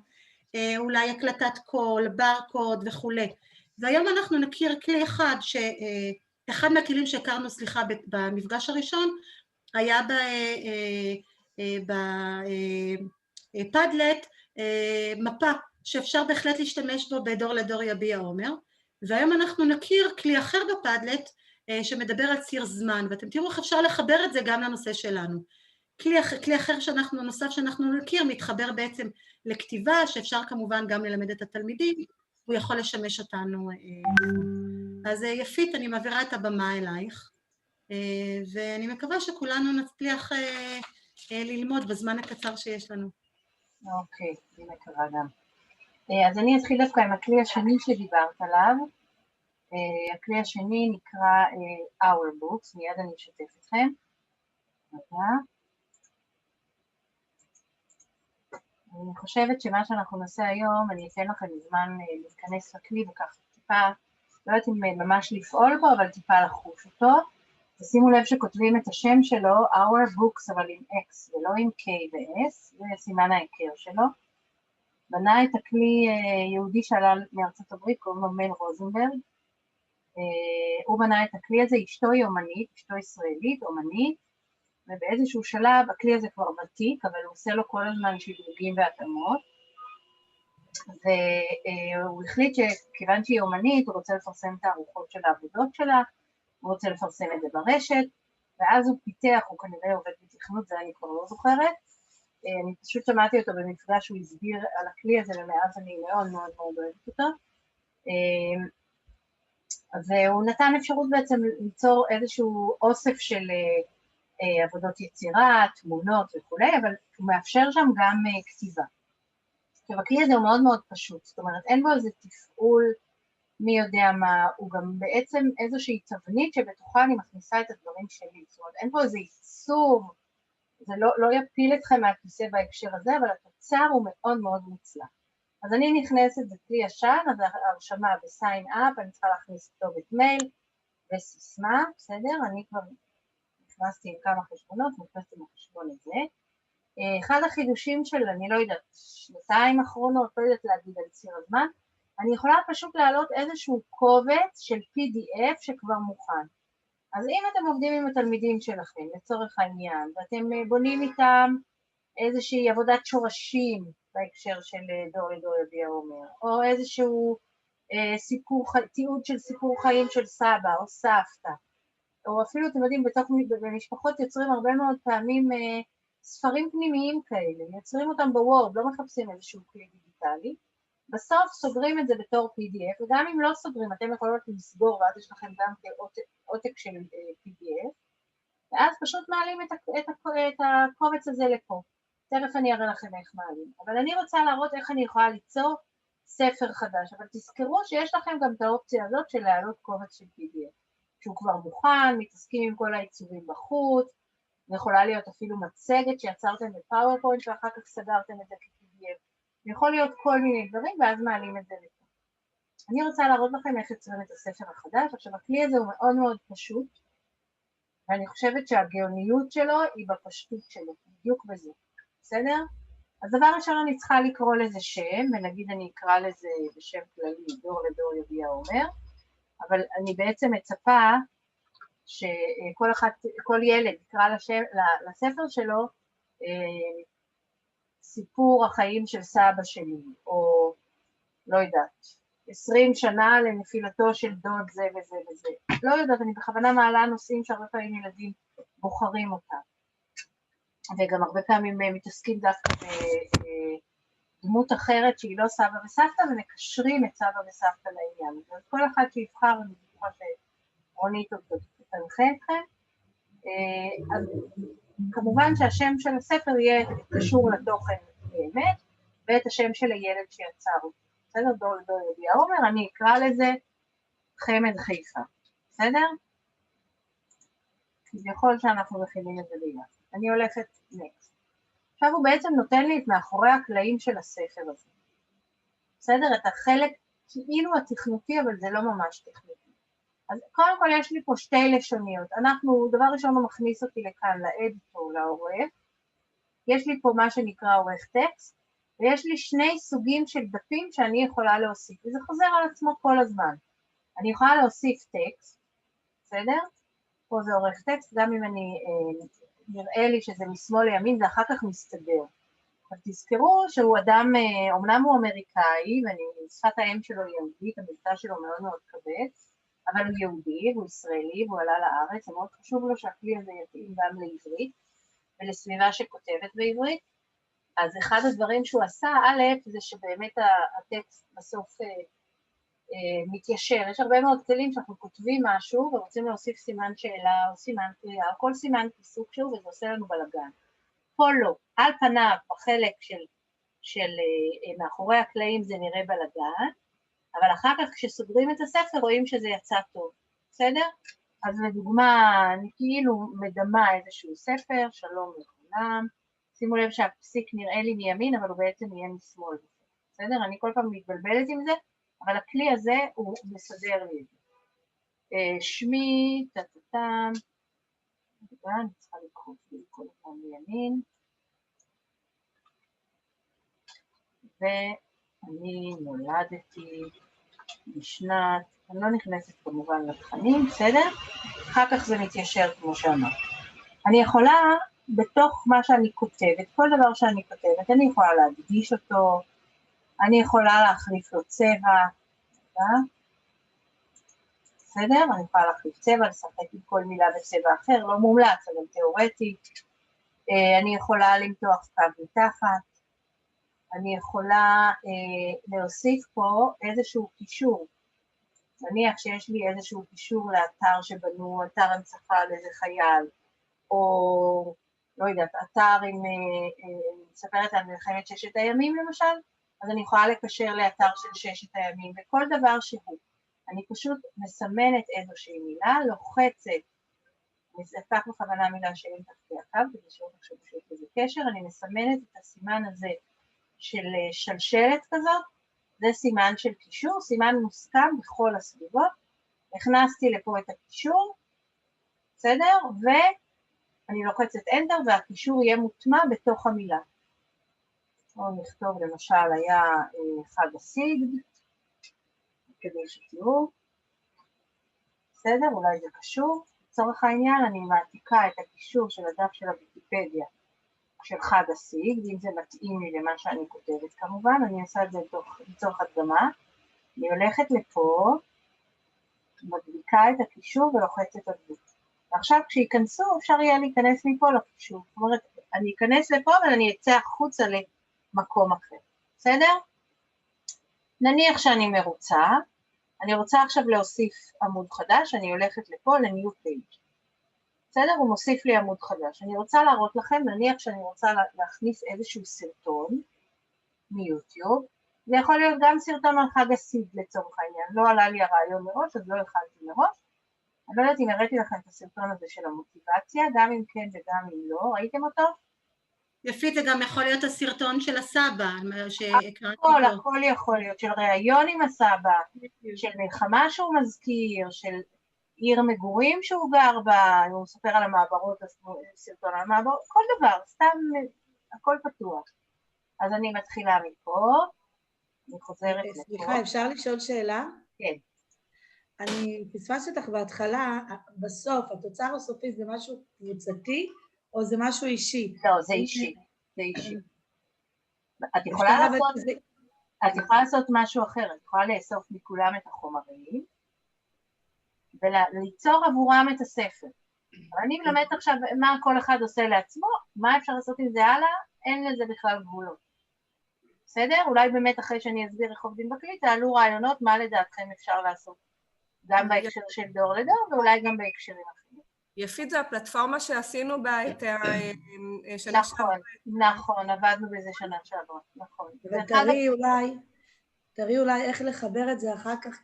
S2: אולי הקלטת קול, ברקוד וכו'. והיום אנחנו נכיר כלי אחד, אחד מהכלים שהכרנו, סליחה, במפגש הראשון, היה בפדלט מפה שאפשר בהחלט להשתמש בו בדור לדור יביע עומר, והיום אנחנו נכיר כלי אחר בפדלט שמדבר על ציר זמן, ואתם תראו איך אפשר לחבר את זה גם לנושא שלנו. כלי אחר נוסף שאנחנו נכיר מתחבר בעצם לכתיבה, שאפשר כמובן גם ללמד את התלמידים, הוא יכול לשמש אותנו. אז יפית, אני מעבירה את הבמה אלייך, ואני מקווה שכולנו נצליח ללמוד בזמן הקצר שיש לנו.
S5: אוקיי, אני מקווה גם. אז אני אתחיל דווקא עם הכלי השני שדיברת עליו. הכלי השני נקרא Our Books, מיד אני אשתף אתכם. אני חושבת שמה שאנחנו נעשה היום, אני אתן לכם זמן להתכנס לכלי וכך טיפה, לא יודעת אם ממש לפעול בו, אבל טיפה לחוש אותו. תשימו לב שכותבים את השם שלו, Our Books, אבל עם X ולא עם K ו-S, זה סימן ההיכר שלו. בנה את הכלי יהודי שעלה מארצות הברית, קוראים לו מייל רוזנברג. הוא בנה את הכלי הזה, אשתו היא אומנית, אשתו ישראלית, אומנית, ובאיזשהו שלב הכלי הזה כבר ותיק, אבל הוא עושה לו כל הזמן שדרוגים והתאמות, והוא החליט שכיוון שהיא אומנית, הוא רוצה לפרסם את הארוחות של העבודות שלה, הוא רוצה לפרסם את זה ברשת, ואז הוא פיתח, הוא כנראה עובד בתכנות, זה אני כבר לא זוכרת, אני פשוט שמעתי אותו במפגש, הוא הסביר על הכלי הזה, ומאז אני מאוד מאוד מאוד אוהבת אותו, והוא נתן אפשרות בעצם ליצור איזשהו אוסף של עבודות יצירה, תמונות וכו', אבל הוא מאפשר שם גם כתיבה. עכשיו, הכלי הזה הוא מאוד מאוד פשוט, זאת אומרת, אין בו איזה תפעול, מי יודע מה, הוא גם בעצם איזושהי תבנית שבתוכה אני מכניסה את הדברים שלי, זאת אומרת, אין בו איזה ייצור, זה לא יפיל אתכם מהכיסא בהקשר הזה, אבל התוצר הוא מאוד מאוד מוצלח. אז אני נכנסת, זה כלי ישן, אז הרשמה ב-sign up, אני צריכה להכניס כתובת מייל וסיסמה, בסדר? אני כבר נכנסתי עם כמה חשבונות, נכנסתי עם החשבון הזה. אחד החידושים של, אני לא יודעת, שנתיים אחרונות, לא יודעת להגיד על ציר הזמן, אני יכולה פשוט להעלות איזשהו קובץ של PDF שכבר מוכן. אז אם אתם עובדים עם התלמידים שלכם, לצורך העניין, ואתם בונים איתם איזושהי עבודת שורשים בהקשר של דור לדור יביע עומר, או איזשהו תיעוד של סיפור חיים של סבא או סבתא, או אפילו אתם יודעים, במשפחות יוצרים הרבה מאוד פעמים ספרים פנימיים כאלה, יוצרים אותם בוורד, לא מחפשים איזשהו כלי דיגיטלי, בסוף סוגרים את זה בתור PDF, וגם אם לא סוגרים, אתם יכולות לסגור, ואז יש לכם גם עותק של PDF, ואז פשוט מעלים את הקובץ הזה לפה. תכף אני אראה לכם איך מעלים. אבל אני רוצה להראות איך אני יכולה ליצור ספר חדש, אבל תזכרו שיש לכם גם את האופציה הזאת של להעלות קובץ של PDF, שהוא כבר מוכן, מתעסקים עם כל העיצובים בחוץ, זה יכולה להיות אפילו מצגת שיצרתם בפאורפוינט ואחר כך סגרתם את זה כ-PDF. זה יכול להיות כל מיני דברים ואז מעלים את זה לפה. אני רוצה להראות לכם איך יוצרים את הספר החדש. עכשיו הכלי הזה הוא מאוד מאוד פשוט, ואני חושבת שהגאוניות שלו היא בפשטות שלו, בדיוק בזה, בסדר? אז דבר ראשון אני צריכה לקרוא לזה שם, ונגיד אני אקרא לזה בשם כללי, דור לדור יביע אומר, אבל אני בעצם מצפה שכל ילד יקרא לספר שלו סיפור החיים של סבא שלי, או לא יודעת, 20 שנה לנפילתו של דוד זה וזה וזה. לא יודעת, אני בכוונה מעלה נושאים שהרבה פעמים ילדים בוחרים אותם. וגם הרבה פעמים מתעסקים דווקא בדמות אחרת שהיא לא סבא וסבתא, ומקשרים את סבא וסבתא לעניין. אז כל אחד שיבחר, אני בטוחה שרונית עוד תנחה אתכם. אז כמובן שהשם של הספר יהיה קשור לתוכן באמת, ואת השם של הילד שיצר אותו. בסדר? דור לדור יביע אומר, אני אקרא לזה חמד חיפה. בסדר? כביכול שאנחנו מכינים את זה ביחד. אני הולכת next. עכשיו הוא בעצם נותן לי את מאחורי הקלעים של הספר הזה. בסדר? את החלק כאילו התכנותי, אבל זה לא ממש תכנותי. אז קודם כל יש לי פה שתי לשוניות. דבר ראשון הוא מכניס אותי לכאן, לאדיטור, לעורך. יש לי פה מה שנקרא עורך טקסט, ויש לי שני סוגים של דפים שאני יכולה להוסיף, וזה חוזר על עצמו כל הזמן. אני יכולה להוסיף טקסט, בסדר? פה זה עורך טקסט, גם אם נראה לי שזה משמאל לימין, זה אחר כך מסתדר. אז תזכרו שהוא אדם, אומנם הוא אמריקאי, ושפת האם שלו היא יהודית, המבטא שלו מאוד מאוד כבד, אבל הוא יהודי, והוא ישראלי, והוא עלה לארץ, זה מאוד חשוב לו שהכלי הזה יתאים גם לעברית, ולסביבה שכותבת בעברית. אז אחד הדברים שהוא עשה, א', זה שבאמת הטקסט בסוף מתיישר. יש הרבה מאוד כלים שאנחנו כותבים משהו ורוצים להוסיף סימן שאלה או סימן קריאה, או כל סימן כיסוק שהוא, וזה עושה לנו בלגן. פה לא. על פניו, בחלק של מאחורי הקלעים זה נראה בלגן, אבל אחר כך כשסוגרים את הספר רואים שזה יצא טוב. בסדר? אז לדוגמה, אני כאילו מדמה איזשהו ספר, שלום לכולם, שימו לב שהפסיק נראה לי מימין, אבל הוא בעצם יהיה משמאל. בסדר? אני כל פעם מתבלבלת עם זה, אבל הכלי הזה הוא מסדר לי את זה. שמי, טטטם, אני צריכה לקרוא כל פעם מימין, ואני נולדתי בשנת, אני לא נכנסת כמובן לתכנים, בסדר? אחר כך זה מתיישר כמו שאמרת. אני יכולה, בתוך מה שאני כותבת, כל דבר שאני כותבת, אני יכולה להדגיש אותו, אני יכולה להחליף לו צבע, בסדר? אני יכולה להחליף צבע, לשחק עם כל מילה בצבע אחר, לא מומלץ, אבל תיאורטית. אני יכולה למתוח קו מתחת, אני יכולה להוסיף פה איזשהו קישור. נניח שיש לי איזשהו קישור לאתר שבנו, אתר הנצחה על איזה חייל, או לא יודעת, אתר עם, מספרת על מלחמת ששת הימים למשל, אז אני יכולה לקשר לאתר של ששת הימים, וכל דבר שהוא. אני פשוט מסמנת איזושהי מילה, לוחצת, אני אקח בכוונה מילה שאין תחתי הקו, כדי שלא תחשבו שיש לזה קשר, אני מסמנת את הסימן הזה של שלשלת כזאת, זה סימן של קישור, סימן מוסכם בכל הסביבות, הכנסתי לפה את הקישור, בסדר? ואני לוחצת Enter והקישור יהיה מוטמע בתוך המילה. בואו נכתוב למשל היה חג הסיגד, כדי שתראו, בסדר? אולי זה קשור. לצורך העניין אני מעתיקה את הקישור של הדף של הוויקיפדיה של חג הסיגד, אם זה מתאים לי למה שאני כותבת כמובן, אני אעשה את זה לצורך הדגמה, אני הולכת לפה, מדביקה את הקישור ולוחצת את זה. ועכשיו כשיכנסו אפשר יהיה להיכנס מפה לקישור, זאת אומרת אני אכנס לפה ואני אצא החוצה למקום אחר, בסדר? נניח שאני מרוצה, אני רוצה עכשיו להוסיף עמוד חדש, אני הולכת לפה ל-New Page. בסדר? הוא מוסיף לי עמוד חדש. אני רוצה להראות לכם, נניח שאני רוצה להכניס איזשהו סרטון מיוטיוב, זה יכול להיות גם סרטון על חג הסיגד לצורך העניין, לא עלה לי הרעיון מראש, אז לא הכנתי מראש, אני לא יודעת אם הראיתי לכם את הסרטון הזה של המוטיבציה, גם אם כן וגם אם לא, ראיתם אותו?
S2: יפית, זה גם יכול להיות הסרטון של הסבא, שהקראתי
S5: הכל,
S2: בו.
S5: הכל יכול להיות, של ראיון עם הסבא, של מלחמה שהוא מזכיר, של עיר מגורים שהוא גר בה, הוא מספר על המעברות, סרטון על המעברות, כל דבר, סתם הכל פתוח. אז אני מתחילה מפה, אני חוזרת לפה.
S8: סליחה, אפשר לשאול שאלה?
S5: כן.
S8: אני פספסתי אותך בהתחלה, בסוף, התוצר הסופי זה משהו קבוצתי, או זה משהו אישי?
S5: לא, זה אישי, זה אישי. את יכולה לעשות משהו אחר, את יכולה לאסוף מכולם את החומרים, וליצור עבורם את הספר. אבל אני מלמדת עכשיו מה כל אחד עושה לעצמו, מה אפשר לעשות עם זה הלאה, אין לזה בכלל גבולות. בסדר? אולי באמת אחרי שאני אסביר איך עובדים בכלי, תעלו רעיונות מה לדעתכם אפשר לעשות, גם בהקשר של דור לדור, ואולי גם בהקשרים אחרים.
S4: יפית, זו הפלטפורמה שעשינו בה את השנה שעברה.
S5: נכון, עבדנו בזה שנה שעברה, נכון.
S8: תראי אולי איך לחבר את זה אחר כך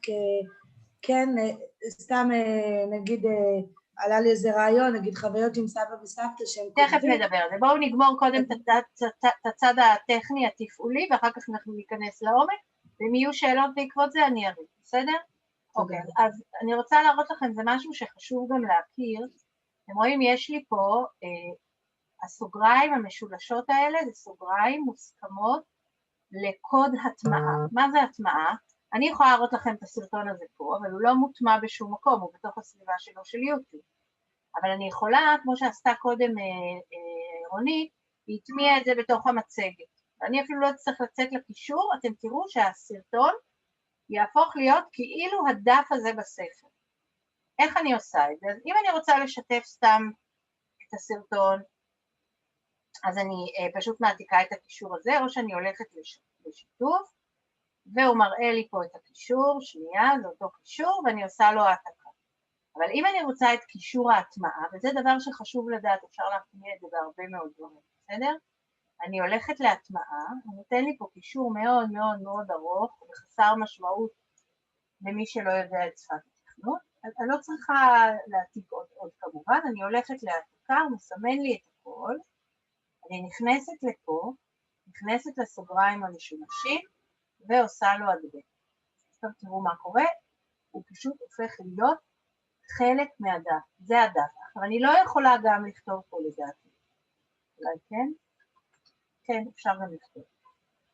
S8: כן, סתם נגיד, עלה לי איזה רעיון, נגיד חוויות עם סבא וסבתא שהם
S5: תכף נדבר על זה, בואו נגמור קודם את הצד הטכני, התפעולי, ואחר כך אנחנו ניכנס לעומק, ואם יהיו שאלות בעקבות זה אני אריד, בסדר? אוקיי, אז אני רוצה להראות לכם, זה משהו שחשוב גם להכיר, אתם רואים, יש לי פה, הסוגריים המשולשות האלה, זה סוגריים מוסכמות לקוד הטמעה. מה זה הטמעה? אני יכולה להראות לכם את הסרטון הזה פה, אבל הוא לא מוטמע בשום מקום, הוא בתוך הסביבה שלו של יוטיוב. אבל אני יכולה, כמו שעשתה קודם רונית, להטמיע את זה בתוך המצגת. ואני אפילו לא צריך לצאת לקישור, אתם תראו שהסרטון יהפוך להיות כאילו הדף הזה בספר. איך אני עושה את זה? אז אם אני רוצה לשתף סתם את הסרטון, אז אני פשוט מעתיקה את הקישור הזה, או שאני הולכת לשיתוף, והוא מראה לי פה את הקישור, שנייה, זה אותו קישור, ואני עושה לו העתקה. אבל אם אני רוצה את קישור ההטמעה, וזה דבר שחשוב לדעת, אפשר להטמיע את זה בהרבה מאוד דברים, בסדר? אני הולכת להטמעה, הוא נותן לי פה קישור מאוד מאוד מאוד ארוך, וחסר משמעות למי שלא יודע את שפת התכנות, אז אני לא צריכה להעתיק עוד כמובן, אני הולכת להעתקה, הוא מסמן לי את הכל, אני נכנסת לפה, נכנסת לסוגריים המשומשים, ועושה לו הדבק. עכשיו תראו מה קורה, הוא פשוט הופך להיות חלק מהדף, זה הדף. עכשיו אני לא יכולה גם לכתוב פה לדעתי, אולי כן? כן, אפשר גם לכתוב.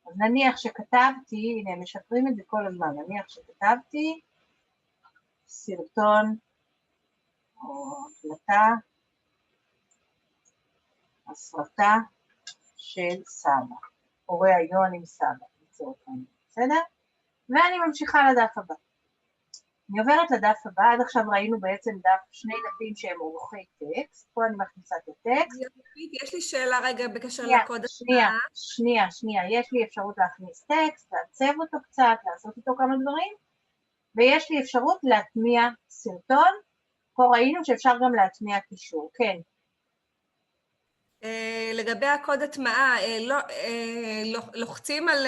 S5: אז נניח שכתבתי, הנה הם משפרים את זה כל הזמן, נניח שכתבתי סרטון או הקלטה, הסרטה של סבא, או ראיון עם סבא, לצורך העניין, בסדר? ואני ממשיכה לדף הבא. אני עוברת לדף הבא, עד עכשיו ראינו בעצם שני דפים שהם אורחי טקסט, פה אני מכניסה את הטקסט.
S4: יש לי שאלה רגע בקשר לקוד הטמעה.
S5: שנייה, יש לי אפשרות להכניס טקסט, לעצב אותו קצת, לעשות איתו כמה דברים, ויש לי אפשרות להטמיע סרטון, פה ראינו שאפשר גם להטמיע קישור, כן.
S4: לגבי הקוד הטמעה, לוחצים על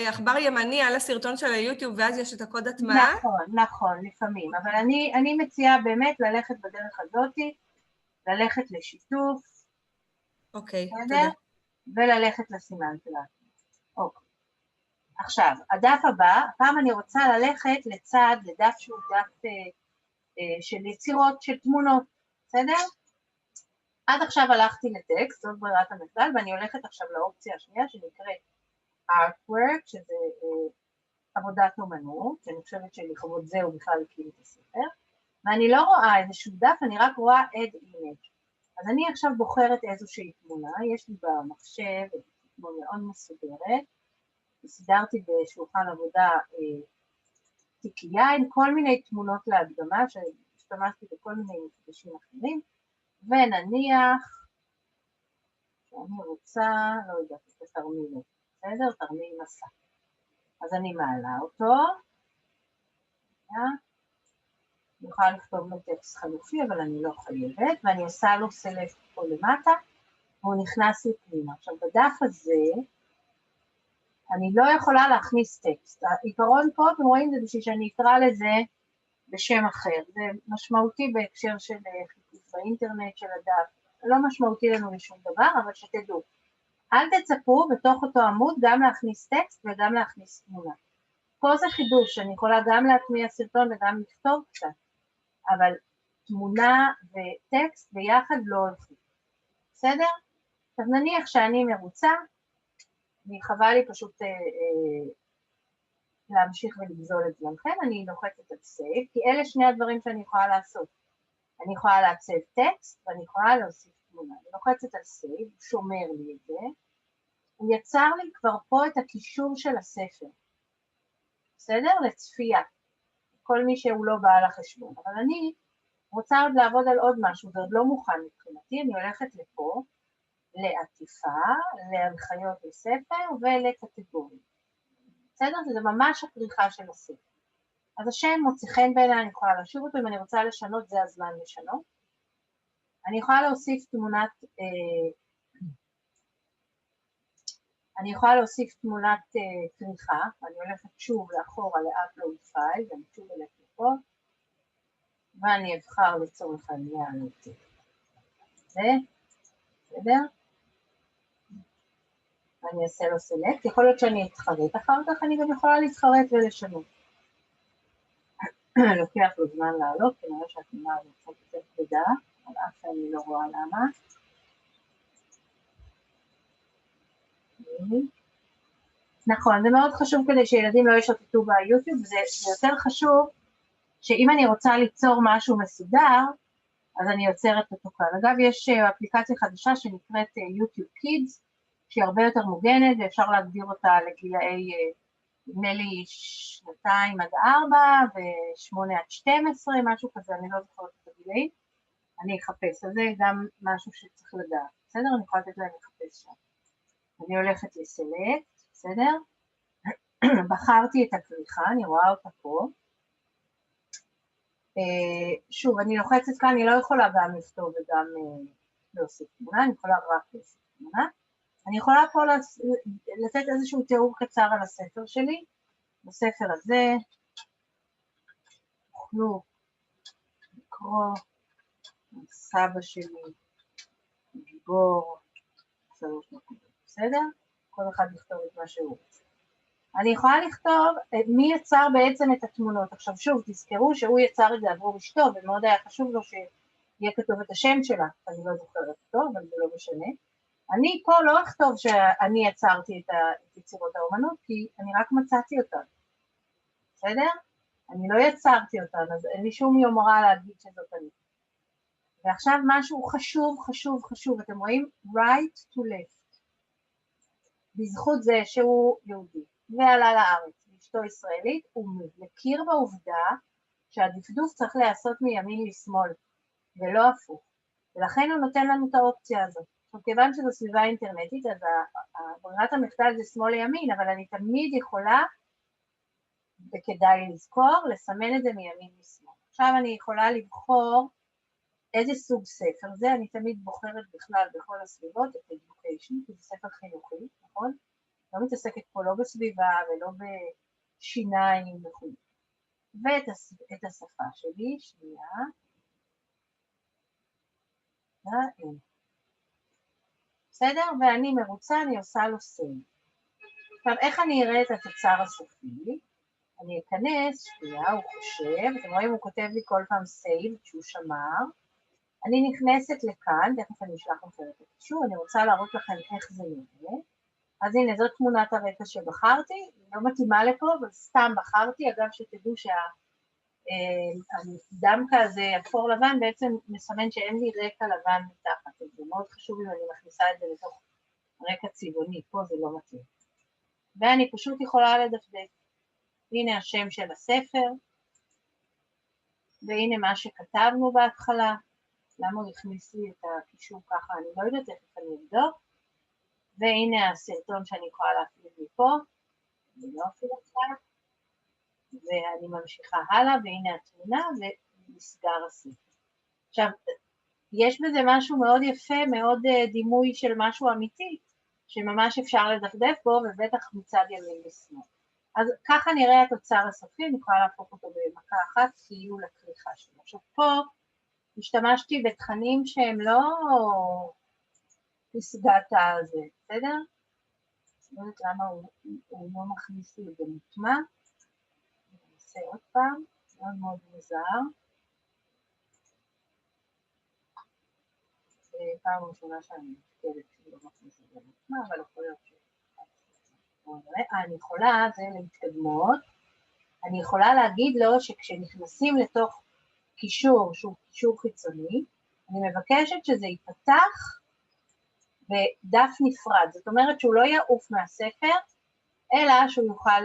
S4: עכבר ימני על הסרטון של היוטיוב ואז יש את הקוד הטמעה?
S5: נכון, לפעמים, אבל אני מציעה באמת ללכת בדרך הזאת, ללכת לשיתוף,
S4: אוקיי, תודה.
S5: וללכת לסימן שלה. אוקיי. עכשיו, הדף הבא, הפעם אני רוצה ללכת לדף שהוא דף של יצירות, של תמונות, בסדר? עד עכשיו הלכתי לטקסט, זאת ברירת המחדל, ואני הולכת עכשיו לאופציה השנייה שנקראת Artwork, שזה עבודת אומנות, שאני חושבת שלכבוד זה הוא בכלל הקים את הספר, ואני לא רואה איזשהו דף, אני רק רואה Add Image. אז אני עכשיו בוחרת איזושהי תמונה, יש לי במחשב, תמונה מאוד מסודרת, סידרתי בשולחן עבודה תיקייה עם כל מיני תמונות להדגמה, שהשתמשתי בכל מיני מפגשים אחרים, ונניח שאני רוצה, לא יודעת, את התרמיל, בסדר? תרמיל מסע. אז אני מעלה אותו, אני יכולה לכתוב לו טקסט חלופי, אבל אני לא חייבת, ואני עושה לו סלקט פה למטה, והוא נכנס לי פנימה. עכשיו, בדף הזה, אני לא יכולה להכניס טקסט. העיקרון פה, אתם רואים, זה בשביל שאני אקרא לזה בשם אחר. זה משמעותי בהקשר של חיפוש באינטרנט של הדף, לא משמעותי לנו לשום דבר, אבל שתדעו. אל תצפו בתוך אותו עמוד גם להכניס טקסט וגם להכניס תמונה. פה זה חידוש, אני יכולה גם להטמיע סרטון וגם לכתוב קצת, אבל תמונה וטקסט ביחד לא הולכים. בסדר? אז נניח שאני מרוצה, חבל לי פשוט להמשיך ולגזול את זמנכם, אני לוחצת על סייב, כי אלה שני הדברים שאני יכולה לעשות. אני יכולה לעצב טקסט ואני יכולה להוסיף תמונה. אני לוחצת על סייב, הוא שומר לי את זה, הוא יצר לי כבר פה את הקישור של הספר. בסדר? לצפייה. כל מי שהוא לא בעל החשבון. אבל אני רוצה עוד לעבוד על עוד משהו, ועוד לא מוכן מבחינתי, אני הולכת לפה, לעטיפה, להנחיות לספר ולקטגוריה. בסדר? זה ממש הכריכה של הספר. אז השם מוצא חן בעיניי, אני יכולה לשוב אותו, אם אני רוצה לשנות, זה הזמן לשנות. אני יכולה להוסיף תמונת, כריכה, אני הולכת שוב לאחורה ל-upload file, ואני שוב הולכת לפה, ואני אבחר לצורך העניין את זה, בסדר? אני אעשה לו סלקט, יכול להיות שאני אתחרט אחר כך, אני גם יכולה להתחרט ולשנות. לוקח לו זמן לעלות, כנראה שהתמונה הזאת קצת כבדה, על אף שאני לא רואה למה. נכון, זה מאוד חשוב כדי שילדים לא ישוטטו ביוטיוב, זה יותר חשוב שאם אני רוצה ליצור משהו מסודר, אז אני יוצרת אותו כאן. אגב, יש אפליקציה חדשה שנקראת יוטיוב קידס, שהיא הרבה יותר מוגנת, ואפשר להגדיר אותה לגילאי, נדמה לי 2 עד 4, ו8 עד 12, משהו כזה, אני לא זוכרת את הגילאים. אני אחפש, אז זה גם משהו שצריך לדעת. בסדר? אני יכולה לתת להם לחפש שם. אני הולכת לסלקט, בסדר? בחרתי את הכריכה, אני רואה אותה פה. שוב, אני לוחצת כאן, אני לא יכולה גם לכתוב וגם להוסיף תמונה, אני יכולה רק להוסיף תמונה. אני יכולה פה לתת איזשהו תיאור קצר על הספר שלי. בספר הזה, תוכלו לקרוא סבא שלי, גיבור, 3 נקודות, בסדר? כל אחד לכתוב את מה שהוא רוצה. אני יכולה לכתוב מי יצר בעצם את התמונות. עכשיו שוב, תזכרו שהוא יצר את זה עבור אשתו, ומאוד היה חשוב לו שיהיה כתוב את השם שלה, אני לא זוכרת אותו, אבל זה לא משנה. אני פה לא אכתוב שאני יצרתי את יצירות האומנות, כי אני רק מצאתי אותן. בסדר? אני לא יצרתי אותן, אז אין לי שום יומרה להגיד שזאת אני. ועכשיו משהו חשוב, חשוב, חשוב, אתם רואים? Right to left. בזכות זה שהוא יהודי, ועלה לארץ, ואשתו ישראלית, הוא מכיר בעובדה שהדפדוף צריך להיעשות מימין לשמאל, ולא הפוך. ולכן הוא נותן לנו את האופציה הזאת. כיוון שזו סביבה אינטרנטית, אז ברירת המחדל זה שמאל לימין, אבל אני תמיד יכולה, וכדאי לזכור, לסמן את זה מימין לשמאל. עכשיו אני יכולה לבחור איזה סוג ספר זה, אני תמיד בוחרת בכלל בכל הסביבות את education, כי זה ספר חינוכי, נכון? לא מתעסקת פה לא בסביבה ולא בשיניים וכו'. ואת השפה שלי, שנייה. בסדר? ואני מרוצה, אני עושה לו סייב. עכשיו, איך אני אראה את התוצר הסופי? אני אכנס, שנייה, הוא חושב, אתם רואים, הוא כותב לי כל פעם סייב, שהוא שמר. אני נכנסת לכאן, תכף אני אשלח לכם את הקישור, אני רוצה להראות לכם איך זה נראה. אז הנה, זאת תמונת הרקע שבחרתי, היא לא מתאימה לפה, אבל סתם בחרתי, אגב שתדעו שהדמקה הזה, אפור לבן, בעצם מסמן שאין לי רקע לבן מתחת, זה מאוד חשוב אם אני מכניסה את זה לתוך רקע צבעוני, פה זה לא מתאים. ואני פשוט יכולה לדפדף. הנה השם של הספר, והנה מה שכתבנו בהתחלה, למה הוא הכניס לי את הקישור ככה, אני לא יודעת איך אני אבדוק, והנה הסרטון שאני יכולה להפעיל מפה, אני לא אפעיל אותה, ואני ממשיכה הלאה, והנה התמונה, ונסגר הספר. עכשיו, יש בזה משהו מאוד יפה, מאוד דימוי של משהו אמיתי, שממש אפשר לדפדף בו, ובטח מצד ימין ושמאל. אז ככה נראה התוצר הסופי, אני יכולה להפוך אותו במכה אחת כאילו לכריכה שלו. עכשיו פה השתמשתי בתכנים שהם לא פסגת הזה, בסדר? לא יודעת למה הוא לא מכניס לי במוטמע. אני אעשה עוד פעם, מאוד מאוד מוזר. זה פעם ראשונה שאני מתקדת שהוא לא מכניס לי במוטמע, אבל יכול להיות ש... אני יכולה, זה למתקדמות, אני יכולה להגיד לו שכשנכנסים לתוך קישור שהוא קישור חיצוני, אני מבקשת שזה ייפתח בדף נפרד, זאת אומרת שהוא לא יעוף מהספר, אלא שהוא יוכל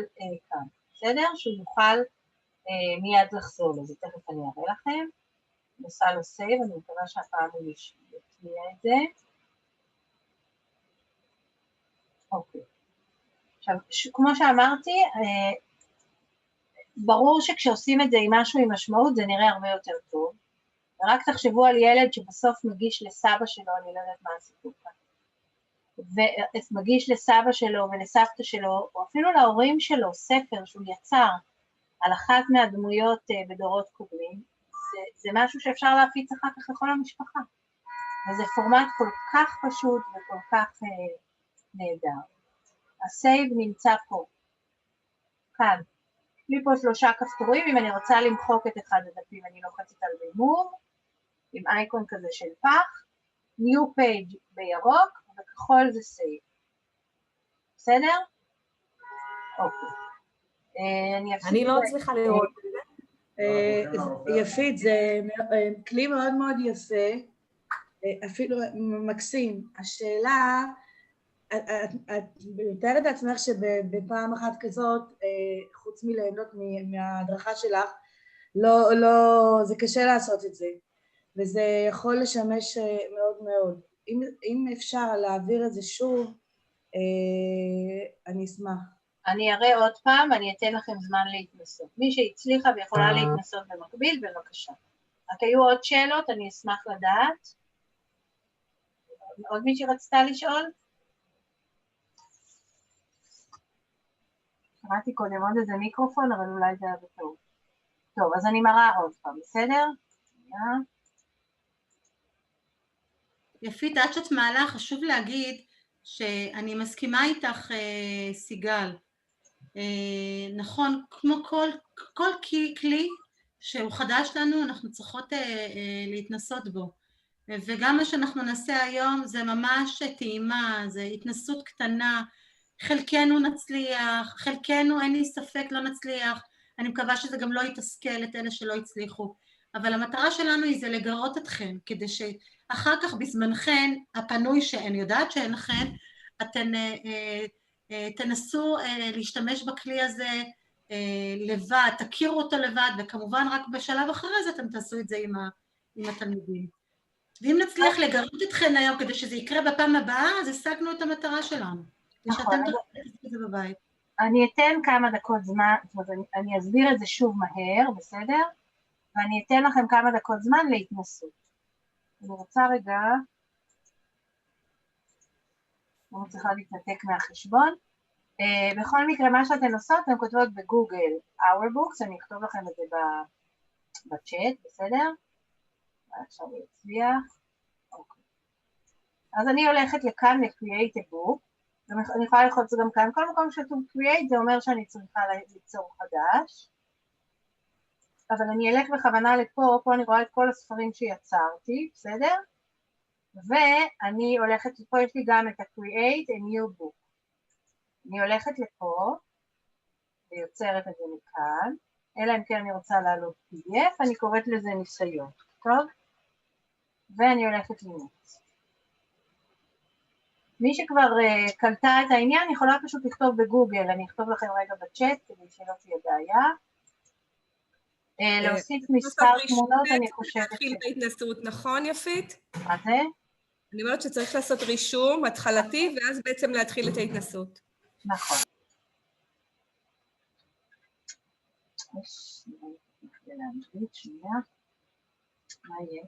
S5: כאן, בסדר? שהוא יוכל מיד לחזור לזה, תכף אני אראה לכם, אני עושה לו סייב, אני מקווה שהפעם הוא יטמיע את זה. אוקיי. עכשיו, כמו שאמרתי, ברור שכשעושים את זה עם משהו עם משמעות, זה נראה הרבה יותר טוב. ורק תחשבו על ילד שבסוף מגיש לסבא שלו, אני לא יודעת מה הסיפור כאן, ומגיש לסבא שלו ולסבתא שלו, או אפילו להורים שלו, ספר שהוא יצר על אחת מהדמויות בדורות קודמים, זה משהו שאפשר להפיץ אחר כך לכל המשפחה. וזה פורמט כל כך פשוט וכל כך נהדר. הסייב נמצא פה, כאן. יש לי פה 3 כפתורים, אם אני רוצה למחוק את אחד הדפים, אני לוחצת על רימוב, עם אייקון כזה של פח, New Page בירוק, וכחול זה סייב. בסדר? אוקיי.
S1: אני לא צריכה לראות את זה.
S8: יפית, זה כלי מאוד מאוד יפה, אפילו מקסים. השאלה, את מתארת לעצמך שבפעם אחת כזאת, חוץ מליהנות מההדרכה שלך, זה קשה לעשות את זה, וזה יכול לשמש מאוד מאוד. אם אפשר להעביר את זה שוב, אני אשמח.
S5: אני אראה עוד פעם, אני אתן לכם זמן להתנסות. מי שהצליחה ויכולה להתנסות במקביל, בבקשה. רק היו עוד שאלות, אני אשמח לדעת. עוד מישהי רצתה לשאול? קראתי קודם עוד איזה מיקרופון, אבל אולי זה היה בטעות. טוב, אז אני מראה עוד פעם, בסדר?
S2: יפית, עד שאת מעלה, חשוב להגיד שאני מסכימה איתך, סיגל. נכון, כמו כל כלי שהוא חדש לנו, אנחנו צריכות להתנסות בו. וגם מה שאנחנו נעשה היום זה ממש טעימה, זה התנסות קטנה, חלקנו נצליח, חלקנו אין לי ספק לא נצליח, אני מקווה שזה גם לא יתסכל את אלה שלא הצליחו, אבל המטרה שלנו היא זה לגרות אתכם, כדי שאחר כך בזמנכן, הפנוי שאני יודעת שאין לכן, אתן תנסו להשתמש בכלי הזה לבד, תכירו אותו לבד, וכמובן רק בשלב אחרי זה אתם תעשו את זה עם התלמידים. ואם נצליח לגרות אתכן היום כדי שזה יקרה בפעם הבאה, אז השגנו את המטרה שלנו.
S5: נכון.
S2: את זה בבית.
S5: אני אתן כמה דקות זמן, אני אסביר את זה שוב מהר, בסדר? ואני אתן לכם כמה דקות זמן להתנסות. אני רוצה רגע, אני צריכה להתנתק מהחשבון. בכל מקרה, מה שאתן עושות, אתן כותבות בגוגל Our Books, אני אכתוב לכם את זה בצ'אט, בסדר? עכשיו הוא יצליח. אוקיי. אז אני הולכת לכאן ל-Create a Book, אני יכולה ללחוץ גם כאן, כל מקום שכתוב Create זה אומר שאני צריכה ליצור חדש, אבל אני אלך בכוונה לפה, פה אני רואה את כל הספרים שיצרתי, בסדר? ואני הולכת, פה יש לי גם את ה-Create a New Book. אני הולכת לפה, ויוצרת את זה מכאן, אלא אם כן אני רוצה לעלות PDF, אני קוראת לזה ניסיון, טוב? ואני הולכת לנוץ. מי שכבר קלטה את העניין, יכולה פשוט לכתוב בגוגל, אני אכתוב לכם רגע בצ'אט, כדי שלא תהיה בעיה. להוסיף מספר תמונות, אני חושבת
S4: להתחיל את ההתנסות, נכון יפית?
S5: מה זה?
S4: אני אומרת שצריך לעשות רישום התחלתי, ואז בעצם להתחיל את ההתנסות.
S5: נכון. מה יהיה?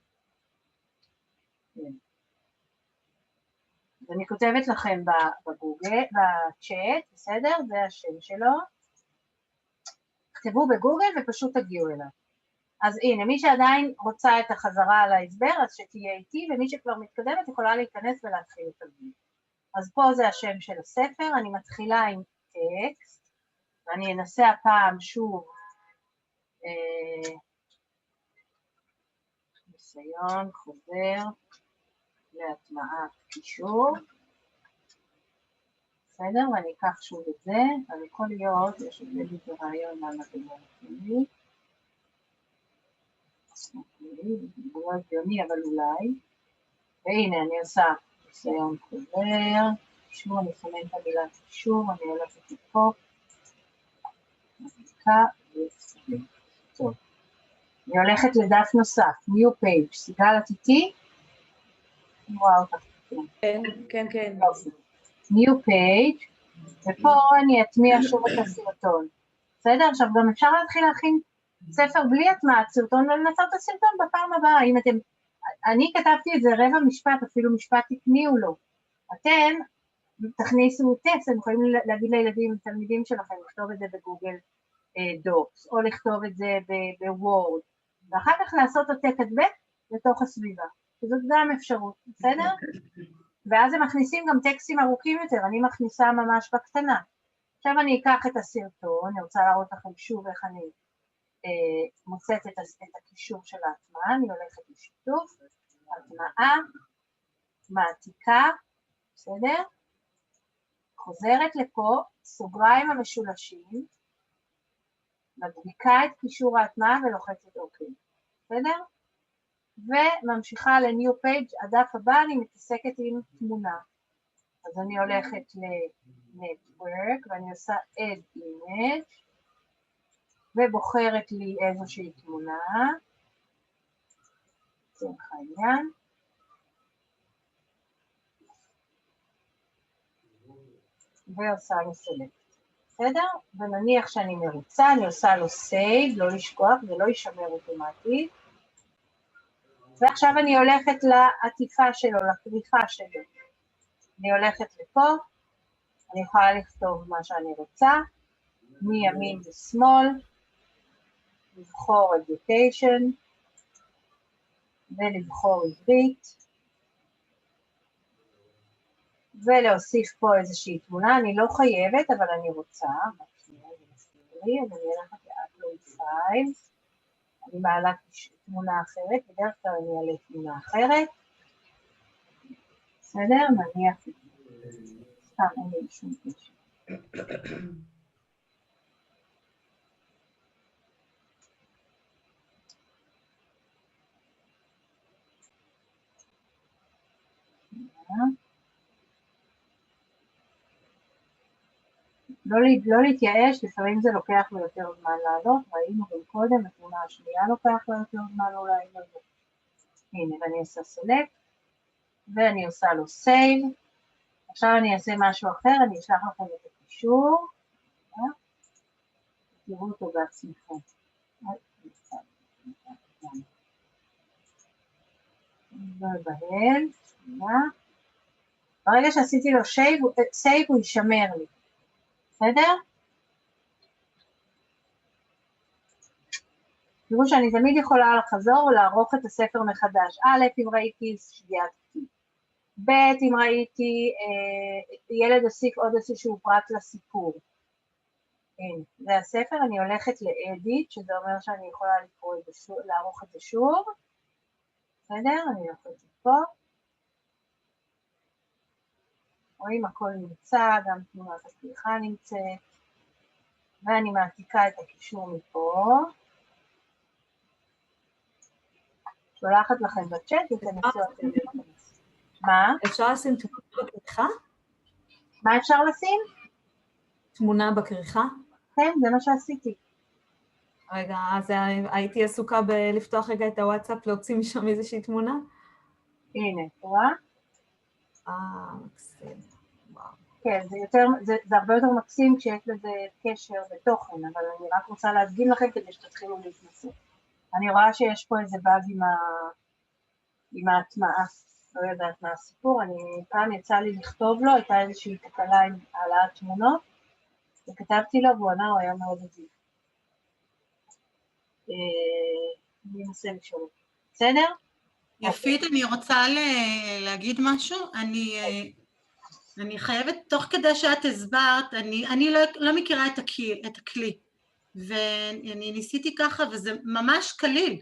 S5: אז אני כותבת לכם בגוגל, בצ'אט, בסדר? זה השם שלו. תכתבו בגוגל ופשוט תגיעו אליו. אז הנה, מי שעדיין רוצה את החזרה על ההסבר, אז שתהיה איתי, ומי שכבר מתקדמת יכולה להיכנס ולהתחיל את הוידאו. אז פה זה השם של הספר, אני מתחילה עם טקסט, ואני אנסה הפעם שוב, ניסיון חוזר להטמעת קישור, בסדר, ואני אקח שוב את זה, אבל יכול להיות, יש עוד לי ברעיון למה זה לא נתני, זה לא הגיוני, אבל אולי, והנה אני עושה ניסיון חוזר, קישור, אני שמה את המילה קישור, אני הולכת לפה, מדליקה וסביב, טוב. אני הולכת לדף נוסף, New Page, סיגל את איתי? אני רואה אותך.
S8: כן, כן.
S5: New Page, ופה אני אטמיע שוב את הסרטון. בסדר? עכשיו גם אפשר להתחיל להכין ספר בלי הטמעת סרטון ולנסות את הסרטון בפעם הבאה. אם אתם, אני כתבתי את זה רבע משפט, אפילו משפט תקניעו לו. אתם תכניסו טקסט, אתם יכולים להגיד לילדים, לתלמידים שלכם, לכתוב את זה בגוגל דוקס, או לכתוב את זה בוורד, ואחר כך לעשות העתק הדבק לתוך הסביבה. זאת גם אפשרות, בסדר? ואז הם מכניסים גם טקסטים ארוכים יותר, אני מכניסה ממש בקטנה. עכשיו אני אקח את הסרטון, אני רוצה להראות לכם שוב איך אני מוצאת את הקישור של ההטמעה, אני הולכת לשיתוף, הטמעה, מעתיקה, בסדר? חוזרת לפה, סוגריים המשולשים, מדביקה את קישור ההטמעה ולוחצת אוקיי, בסדר? וממשיכה ל-New Page, הדף הבא אני מתעסקת עם תמונה. אז אני הולכת ל-Network ואני עושה Add Image, ובוחרת לי איזושהי תמונה, לצורך העניין. ועושה לו Select, בסדר? ונניח שאני מרוצה, אני עושה לו Save, לא לשכוח, זה לא יישמר אוטומטית. ועכשיו אני הולכת לעטיפה שלו, לכריכה שלו. אני הולכת לפה, אני יכולה לכתוב מה שאני רוצה, מימין ושמאל, לבחור Education, ולבחור עברית, ולהוסיף פה איזושהי תמונה, אני לא חייבת, אבל אני רוצה, אז אני הולכת ל-Upload Files, אני מעלה תמונה אחרת, בדרך כלל אני אעלה תמונה אחרת, בסדר? נניח, סתם אין לי שום קשר. לא להתייאש, לפעמים זה לוקח לו יותר זמן לעלות, ראינו גם קודם, התמונה השנייה לוקח לו יותר זמן אולי, הנה, ואני עושה Select, ואני עושה לו Save, עכשיו אני אעשה משהו אחר, אני אשלח לכם את הקישור, תראו אותו בעצמכם. ובהל, ברגע שעשיתי לו Save הוא יישמר לי. בסדר? תראו שאני תמיד יכולה לחזור ולערוך את הספר מחדש. א', אם ראיתי שגיאת כתיב. ב', אם ראיתי ילד הוסיף עוד איזשהו פרט לסיפור. הנה, זה הספר, אני הולכת לאדיט, שזה אומר שאני יכולה לערוך את זה שוב. בסדר? אני הולכת את זה פה. רואים, הכל נמצא, גם תמונת הפתיחה נמצאת, ואני מעתיקה את הקישור מפה, שולחת לכם בצ'אט ותנסו אתם להיכנס. מה?
S1: אפשר לשים תמונה בכריכה?
S5: מה אפשר לשים?
S1: תמונה בכריכה?
S5: כן, זה מה שעשיתי.
S1: רגע, אז הייתי עסוקה בלפתוח רגע את הוואטסאפ, להוציא משם איזושהי תמונה?
S5: הנה, רואה?
S1: מקסים.
S5: כן, זה הרבה יותר מקסים כשיש לזה קשר ותוכן, אבל אני רק רוצה להדגים לכם כדי שתתחילו להתנסות. אני רואה שיש פה איזה באג עם ההטמעה, לא יודעת מה הסיפור, פעם יצא לי לכתוב לו, הייתה איזושהי תקלה עם העלאת תמונות, וכתבתי לו והוא ענה, הוא היה מאוד עדיף. אני אנסה אפשרות. בסדר?
S2: יפית, אני רוצה להגיד משהו. אני חייבת, תוך כדי שאת הסברת, אני לא מכירה את הכלי, ואני ניסיתי ככה, וזה ממש קליל.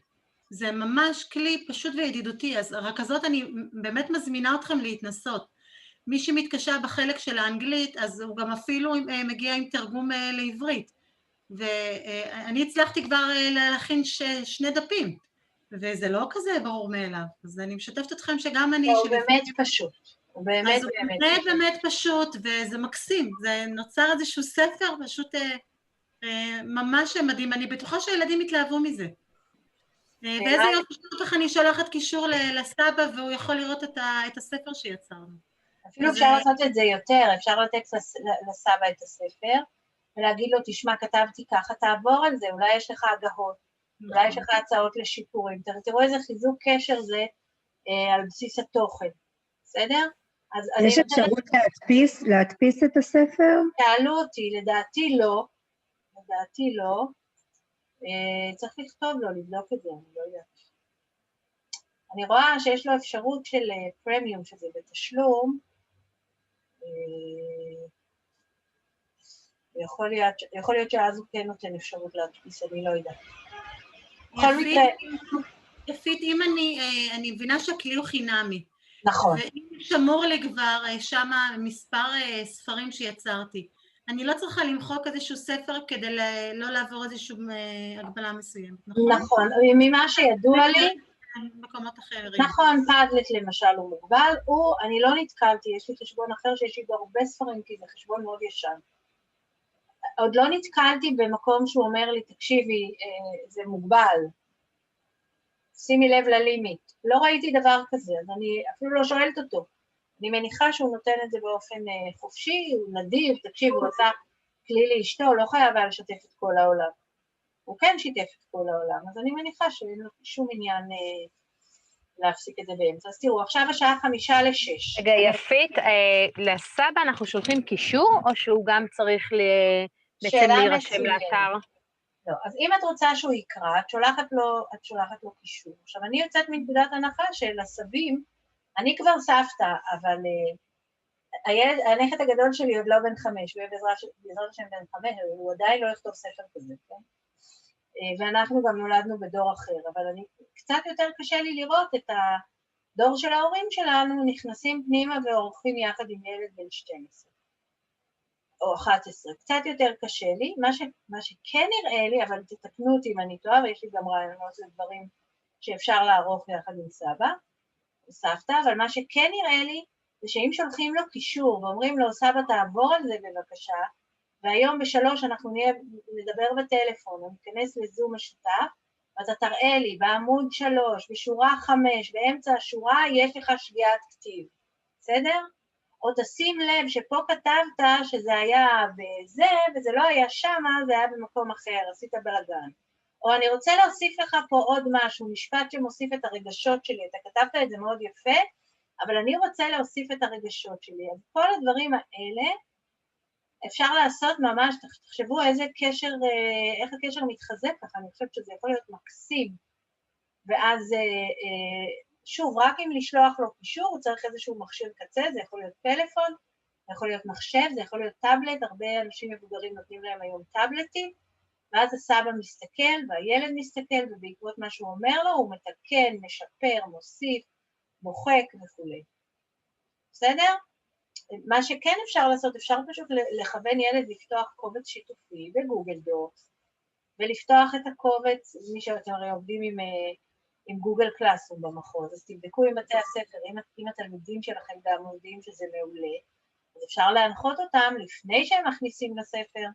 S2: זה ממש כלי פשוט וידידותי, אז רכזות אני באמת מזמינה אתכם להתנסות. מי שמתקשה בחלק של האנגלית, אז הוא גם אפילו מגיע עם תרגום לעברית. ואני הצלחתי כבר להכין 2 דפים, וזה לא כזה ברור מאליו. אז אני משתפת אתכם שגם אני...
S5: הוא באמת פשוט. הוא באמת
S2: באמת פשוט, וזה מקסים. זה נוצר איזשהו ספר פשוט ממש מדהים. אני בטוחה שהילדים התלהבו מזה. ואיזה יופי שלך אני שולחת קישור לסבא, והוא יכול לראות את הספר שיצרנו.
S5: אפילו אפשר לעשות את זה יותר, אפשר לתת לסבא את הספר, ולהגיד לו, תשמע, כתבתי ככה, תעבור על זה, אולי יש לך הגהות, אולי יש לך הצעות לשיפורים, תראו איזה חיזוק קשר זה על בסיס התוכן, בסדר?
S9: יש אפשרות להדפיס את הספר?
S5: תעלו אותי, לדעתי לא, צריך לכתוב לו, לבדוק את זה, אני לא יודעת. אני רואה שיש לו אפשרות של פרמיום, שזה בתשלום, יכול להיות שאז הוא כן נותן אפשרות להדפיס, אני לא יודעת.
S2: יפית, אם אני מבינה שהכלי הוא חינמי.
S5: נכון.
S2: ואם שמור לי כבר שם מספר ספרים שיצרתי, אני לא צריכה למחוק איזשהו ספר כדי לא לעבור איזשהו הגבלה מסוימת, נכון?
S5: נכון, ממה שידוע לי,
S2: מקומות אחרים.
S5: נכון, פאדלט למשל הוא מוגבל, אני לא נתקלתי, יש לי חשבון אחר שיש לי הרבה ספרים, כי זה חשבון מאוד ישן. עוד לא נתקלתי במקום שהוא אומר לי, תקשיבי, זה מוגבל, שימי לב ללימיט. לא ראיתי דבר כזה, אז אני אפילו לא שואלת אותו. אני מניחה שהוא נותן את זה באופן חופשי, הוא נדיב, תקשיב, הוא עשה כלי לאשתו, לא חייב היה לשתף את כל העולם. הוא כן שיתף את כל העולם, אז אני מניחה שאין לו שום עניין להפסיק את זה באמצע. אז תראו, עכשיו השעה 5:55.
S10: רגע, יפית, לסבא אנחנו שולחים קישור, או שהוא גם צריך בעצם להירשם לאתר?
S5: לא, אז אם את רוצה שהוא יקרא, את שולחת לו קישור. עכשיו, אני יוצאת מנקודת הנחה של הסבים, אני כבר סבתא, אבל הנכד הגדול שלי עוד לא בן 5, הוא בעזרת השם בן 5, אבל הוא עדיין לא יכתוב ספר כזה, כן? ואנחנו גם נולדנו בדור אחר, אבל קצת יותר קשה לי לראות את הדור של ההורים שלנו נכנסים פנימה ועורכים יחד עם ילד בן 12 או 11, קצת יותר קשה לי, מה שכן נראה לי, אבל תתקנו אותי אם אני טועה, ויש לי גם רעיונות לדברים שאפשר לערוך יחד עם סבא או סבתא, אבל מה שכן נראה לי זה שאם שולחים לו קישור ואומרים לו, סבא תעבור על זה בבקשה, והיום ב3 אנחנו נדבר בטלפון, ניכנס לזום משותף, ואתה תראה לי בעמוד 3, בשורה 5, באמצע השורה, יש לך שגיאת כתיב, בסדר? או תשים לב שפה כתבת שזה היה בזה, וזה לא היה שמה, זה היה במקום אחר, עשית בלגן. או אני רוצה להוסיף לך פה עוד משהו, משפט שמוסיף את הרגשות שלי, אתה כתבת את זה מאוד יפה, אבל אני רוצה להוסיף את הרגשות שלי. אז כל הדברים האלה, אפשר לעשות ממש, תחשבו איזה קשר, איך הקשר מתחזק ככה, אני חושבת שזה יכול להיות מקסים, ואז שוב, רק אם לשלוח לו קישור, הוא צריך איזשהו מכשיר קצה, זה יכול להיות פלאפון, זה יכול להיות מחשב, זה יכול להיות טאבלט, הרבה אנשים מבוגרים נותנים להם היום טאבלטים, ואז הסבא מסתכל והילד מסתכל, ובעקבות מה שהוא אומר לו, הוא מתקן, משפר, מוסיף, מוחק וכו'. בסדר? מה שכן אפשר לעשות, אפשר פשוט לכוון ילד לפתוח קובץ שיתופי בגוגל דוקס, ולפתוח את הקובץ, מי שאתם הרי עובדים עם גוגל קלאסרום במחוז, אז תבדקו עם בתי הספר, אם התלמידים שלכם גם עובדים שזה מעולה, אז אפשר להנחות אותם לפני שהם מכניסים לספר,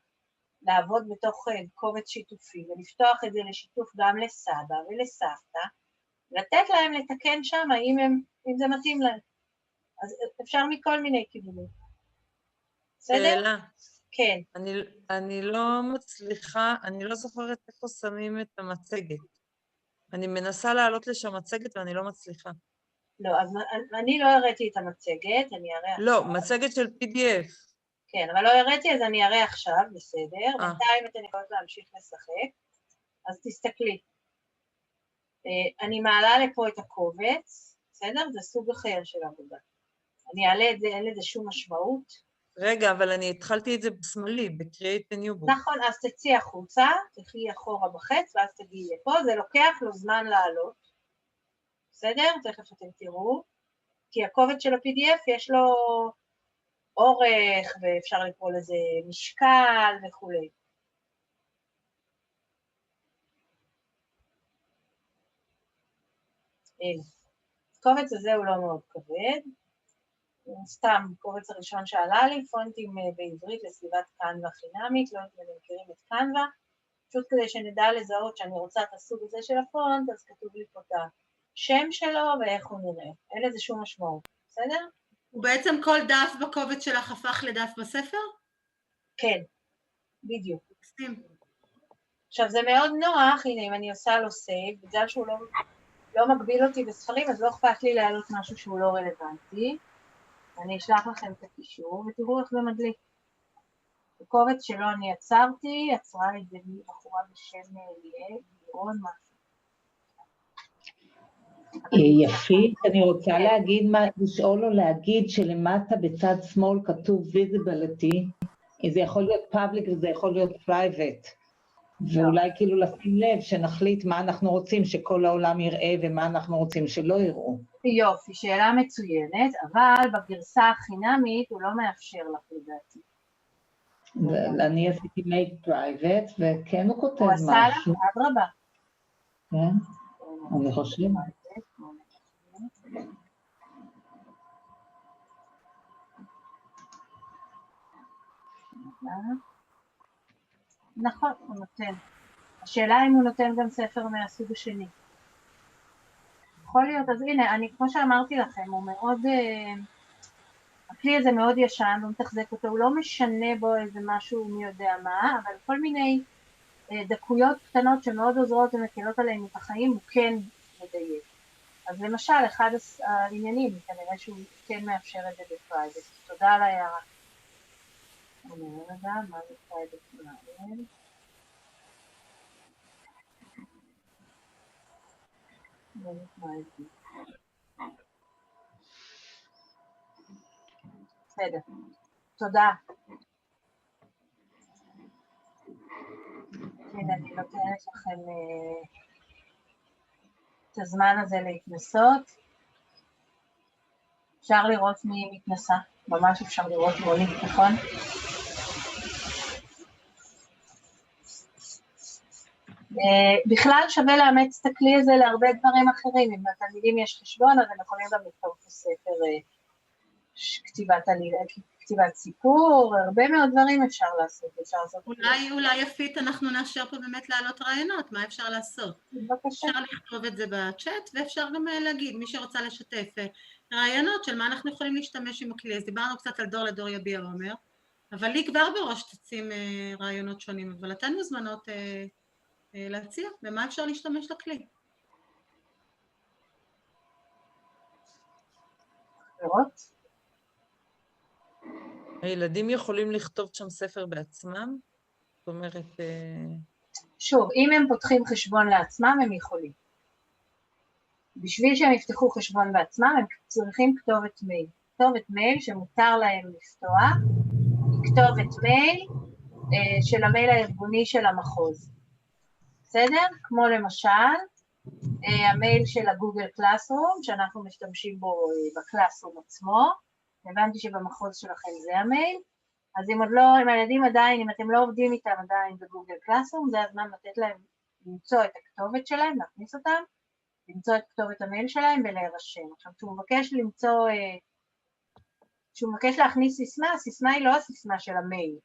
S5: לעבוד בתוך קובץ שיתופי, ולפתוח את זה לשיתוף גם לסבא ולסבתא, ולתת להם לתקן שם אם זה מתאים להם. אז אפשר מכל מיני כיוונים.
S11: שאלה.
S5: כן.
S11: אני לא מצליחה, אני לא זוכרת איפה שמים את המצגת. אני מנסה לעלות לשם מצגת ואני לא מצליחה.
S5: לא, אז אני לא הראיתי את המצגת, אני אראה עכשיו.
S11: לא, מצגת של PDF.
S5: כן, אבל לא הראיתי, אז אני אראה עכשיו, בסדר. בינתיים אתן יכולות להמשיך לשחק. אז תסתכלי. אני מעלה לפה את הקובץ, בסדר? זה סוג אחר של עבודה. אני אעלה את זה, אין לזה שום משמעות.
S11: רגע, אבל אני התחלתי את זה בשמאלי, ב-Create a new book.
S5: נכון, אז תצאי החוצה, תחי אחורה בחץ, ואז תגיעי לפה, זה לוקח לו זמן לעלות. בסדר? תכף אתם תראו. כי הקובץ של ה-PDF יש לו אורך, ואפשר לקרוא לזה משקל וכו'. הנה. הקובץ הזה הוא לא מאוד כבד. סתם, קובץ הראשון שעלה לי, פונטים בעברית לסביבת קנווה חינמית, לא יודעת אם אתם מכירים את קנווה, פשוט כדי שנדע לזהות שאני רוצה את הסוג הזה של הפונט, אז כתוב לי פה את השם שלו ואיך הוא נראה. אין לזה שום משמעות, בסדר?
S2: ובעצם כל דף בקובץ שלך הפך לדף בספר?
S5: כן, בדיוק. עכשיו זה מאוד נוח, הנה אם אני עושה לו סייב, בגלל שהוא לא מגביל אותי בספרים, אז לא אכפת לי להעלות משהו שהוא לא רלוונטי. אני אשלח לכם את הקישור ותראו איך זה מדליק. בקובץ שלו אני עצרתי, עצרה את זה בחורה בשם לירון משהו.
S12: יפית, אני רוצה לשאול או להגיד שלמטה בצד שמאל כתוב visibility, זה יכול להיות public וזה יכול להיות private, ואולי כאילו לשים לב שנחליט מה אנחנו רוצים שכל העולם יראה ומה אנחנו רוצים שלא יראו.
S5: יופי, שאלה מצוינת, אבל בגרסה החינמית הוא לא מאפשר לך לדעתי.
S12: אני עשיתי make private וכן הוא כותב משהו.
S5: הוא עשה לך, אדרבה.
S12: כן, אני חושבת.
S5: נכון, הוא נותן. השאלה אם הוא נותן גם ספר מהסוג השני. יכול להיות, אז הנה, כמו שאמרתי לכם, הוא מאוד, הכלי הזה מאוד ישן, הוא מתחזק אותו, הוא לא משנה בו איזה משהו מי יודע מה, אבל כל מיני דקויות קטנות שמאוד עוזרות ומקלות עליהם את החיים, הוא כן מדייק. אז למשל, אחד העניינים, כנראה שהוא כן מאפשר את זה בפרייבט. תודה על ההערה. אני לא יודע מה זה פרייבט פרייבט. בסדר. תודה. הנה, אני נותנת לכם את הזמן הזה להתנסות. אפשר לראות מי מתנסה, ממש אפשר לראות רונית, נכון? בכלל שווה לאמץ את הכלי הזה להרבה דברים אחרים, אם לתלמידים יש חשבון אז הם יכולים גם לכתוב את הספר כתיבת סיפור, הרבה מאוד דברים אפשר לעשות.
S2: אולי יפית אנחנו נאשר פה באמת להעלות רעיונות, מה אפשר לעשות?
S5: בבקשה.
S2: אפשר לכתוב את זה בצ'אט ואפשר גם להגיד, מי שרוצה לשתף רעיונות של מה אנחנו יכולים להשתמש עם הכלי, אז דיברנו קצת על דור לדור יביע אומר, אבל לי כבר בראש תצאים רעיונות שונים, אבל אתן מוזמנות להציע, ומה אפשר להשתמש לכלי?
S5: לראות?
S11: הילדים יכולים לכתוב שם ספר בעצמם? זאת אומרת...
S5: שוב, אם הם פותחים חשבון לעצמם, הם יכולים. בשביל שהם יפתחו חשבון בעצמם, הם צריכים כתובת מייל. כתובת מייל שמותר להם לפתוח, כתובת מייל של המייל הארגוני של המחוז. בסדר? כמו למשל, המייל של הגוגל קלאסרום, שאנחנו משתמשים בו בקלאסרום עצמו, הבנתי שבמחוז שלכם זה המייל, אז אם עוד לא, אם הילדים עדיין, אם אתם לא עובדים איתם עדיין בגוגל קלאסרום, זה הזמן לתת להם למצוא את הכתובת שלהם, להכניס אותם, למצוא את כתובת המייל שלהם ולהירשם. עכשיו, כשהוא מבקש להכניס סיסמה, הסיסמה היא לא הסיסמה של המייל.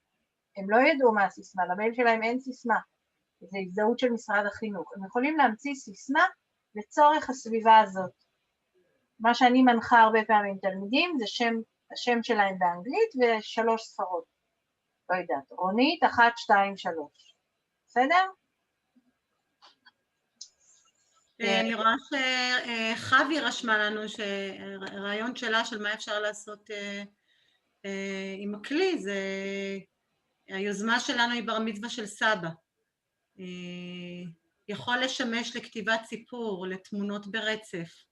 S5: הם לא ידעו מה הסיסמה, למייל שלהם אין סיסמה. זו הזדהות של משרד החינוך. הם יכולים להמציא סיסמה לצורך הסביבה הזאת. מה שאני מנחה הרבה פעמים תלמידים, זה השם שלהם באנגלית ו3 ספרות. לא יודעת, רונית, 1, 2, 3. בסדר?
S2: אני רואה שחווי רשמה לנו שהרעיון שלה של מה אפשר לעשות עם הכלי, זה היוזמה שלנו היא בר מצווה של סבא. יכול לשמש לכתיבת סיפור, לתמונות ברצף.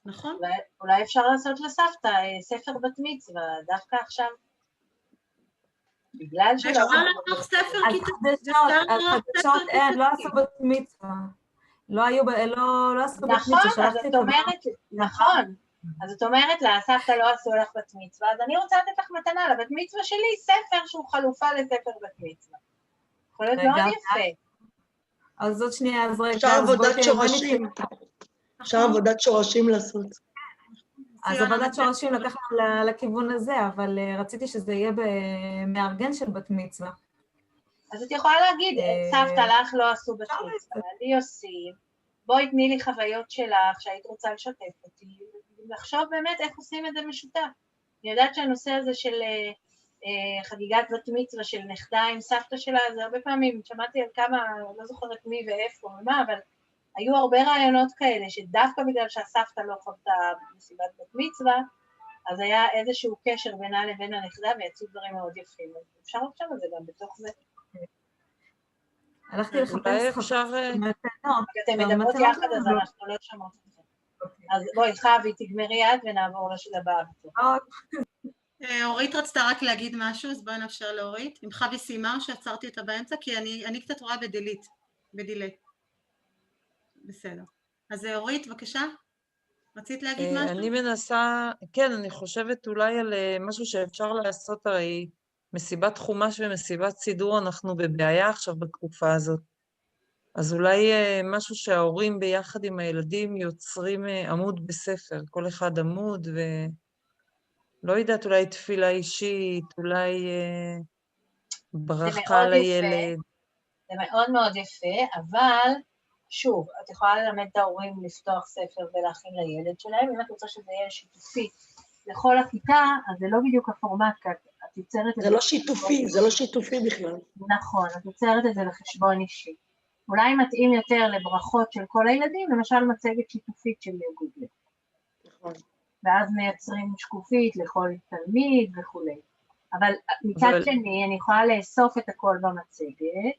S2: נכון?
S5: אולי אפשר לעשות לסבתא ספר בת מצווה, דווקא עכשיו. בגלל שלא...
S2: אפשר לתוך ספר כיתה.
S1: אז חדשות אין, לא עשו בת מצווה. לא עשו בת מצווה, שלחתי את
S5: נכון. אז את אומרת לה, סבתא לא עשו לך בת מצווה, אז אני רוצה לתת לך מתנה לבת מצווה שלי, ספר שהוא חלופה לספר בת מצווה. יכול להיות מאוד יפה.
S1: אז זאת שנייה, אז רגע.
S13: אפשר עבודת שורשים. אפשר עבודת שורשים לעשות.
S1: אז עבודת שורשים לקח לכיוון הזה, אבל רציתי שזה יהיה במארגן של בת מצווה.
S5: אז את יכולה להגיד, סבתא לך לא עשו בת מצווה, לי עושים, בואי תני לי חוויות שלך שהיית רוצה לשתף אותי, לחשוב באמת איך עושים את זה משותף. אני יודעת שהנושא הזה של חגיגת בת מצווה של נכדה עם סבתא שלה, זה הרבה פעמים, שמעתי על כמה, לא זוכרת מי ואיפה ומה, אבל היו הרבה רעיונות כאלה, שדווקא בגלל שהסבתא לא חוותה מסיבת בת מצווה, אז היה איזשהו קשר בינה לבין הנכדה, ויצאו דברים מאוד יפים. אפשר לחשוב על זה גם בתוך זה.
S1: הלכתי לחפש
S5: אתם מדברות יחד, אז אנחנו לא שמעות את זה. אז בואי, חווי, תגמרי את ונעבור לשאלה הבאה.
S2: אורית רצתה רק להגיד משהו, אז בואי נאפשר לאורית. אם חווי סיימה או שעצרתי אותה באמצע, כי אני קצת רואה בדילי. בסדר. אז אורית, בבקשה. רצית להגיד משהו?
S11: אני מנסה, כן, אני חושבת אולי על משהו שאפשר לעשות, הרי מסיבת חומש ומסיבת סידור אנחנו בבעיה עכשיו בתקופה הזאת. אז אולי משהו שההורים ביחד עם הילדים יוצרים עמוד בספר, כל אחד עמוד, ולא יודעת, אולי תפילה אישית, אולי ברכה לילד.
S5: זה מאוד מאוד יפה, אבל שוב, את יכולה ללמד את ההורים לפתוח ספר ולהכין לילד שלהם, אם את רוצה שזה יהיה שיתופי לכל הכיתה, אז זה לא בדיוק הפורמט, כי את יוצרת את זה...
S13: זה לא שיתופי בכלל.
S5: נכון, את יוצרת את זה לחשבון אישי. אולי מתאים יותר לברכות של כל הילדים, למשל מצגת שיתופית של גוגל.
S13: נכון.
S5: ואז מייצרים שקופית לכל תלמיד וכו'. אבל מצד שני, אני יכולה לאסוף את הכל במצגת,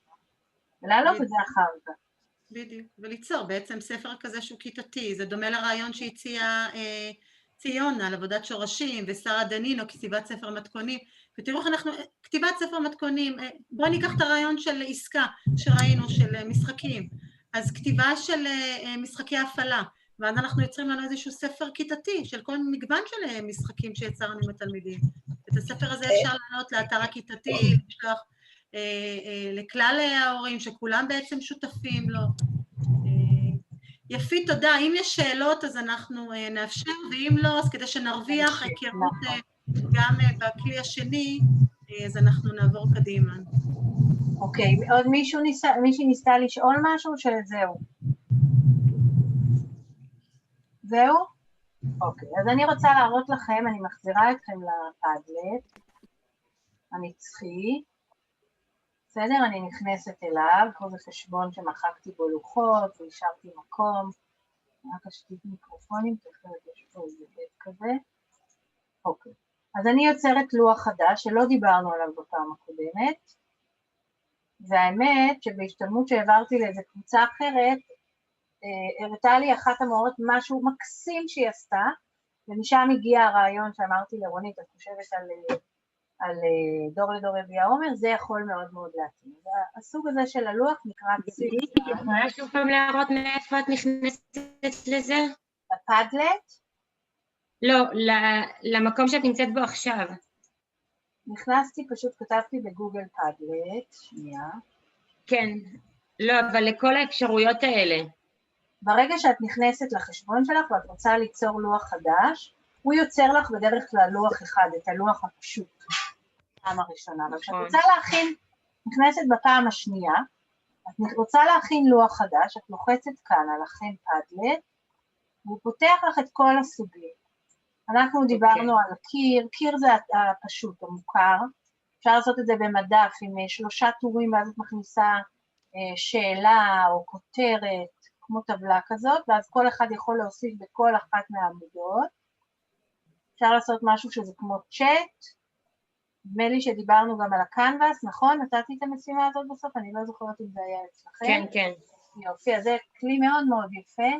S5: ולהעלות את זה אחר כך.
S2: בדיוק, וליצור בעצם ספר כזה שהוא כיתתי, זה דומה לרעיון שהציעה ציונה על עבודת שורשים, ושרה דנינו כתיבת ספר מתכונים, ותראו איך אנחנו, כתיבת ספר מתכונים, בואו ניקח את הרעיון של עסקה שראינו, של משחקים, אז כתיבה של משחקי הפעלה, ואז אנחנו יוצרים לנו איזשהו ספר כיתתי, של כל מגוון של משחקים שיצרנו עם התלמידים, את הספר הזה אפשר לעלות לאתר הכיתתי, לשלוח לכלל ההורים שכולם בעצם שותפים לו. יפי, תודה. אם יש שאלות אז אנחנו נאפשר, ואם לא, אז כדי שנרוויח היכרות גם בכלי השני, אז אנחנו נעבור קדימה.
S5: אוקיי, עוד מישהי ניסתה לשאול משהו שזהו? זהו? אוקיי, אז אני רוצה להראות לכם, אני מחזירה אתכם לפאדלט הנצחי. בסדר, אני נכנסת אליו, פה זה חשבון שמחקתי בו לוחות, והשארתי מקום, רק השתית מיקרופונים, תכף יש פה איזה בית כזה. אוקיי, אז אני יוצרת לוח חדש, שלא דיברנו עליו בפעם הקודמת, והאמת שבהשתלמות שהעברתי לאיזו קבוצה אחרת, הראתה לי אחת המורות משהו מקסים שהיא עשתה, ומשם הגיע הרעיון שאמרתי לרונית, את חושבת על דור לדור רביע עומר, זה יכול מאוד מאוד להתאים. הסוג הזה של הלוח נקרא...
S3: את יכולה שוב פעם להראות מאיפה את נכנסת לזה?
S5: לפאדלט?
S3: לא, למקום שאת נמצאת בו עכשיו.
S5: נכנסתי, פשוט כתבתי בגוגל פאדלט, שנייה.
S3: כן, לא, אבל לכל האפשרויות האלה.
S5: ברגע שאת נכנסת לחשבון שלך ואת רוצה ליצור לוח חדש, הוא יוצר לך בדרך כלל לוח אחד, את הלוח הפשוט, פעם הראשונה. אבל כשאת רוצה להכין, נכנסת בפעם השנייה, את רוצה להכין לוח חדש, את לוחצת כאן על הכין פאדלט, והוא פותח לך את כל הסוגים. אנחנו דיברנו על קיר, קיר זה הפשוט, המוכר, אפשר לעשות את זה במדף עם 3 טורים, ואז את מכניסה שאלה או כותרת, כמו טבלה כזאת, ואז כל אחד יכול להוסיף בכל אחת מהעמודות. אפשר לעשות משהו שזה כמו צ'אט, נדמה לי שדיברנו גם על הקנבס, נכון? נתתי את המשימה הזאת בסוף, אני לא זוכרת אם זה היה אצלכם.
S3: כן, כן.
S5: יופי, אז זה כלי מאוד מאוד יפה.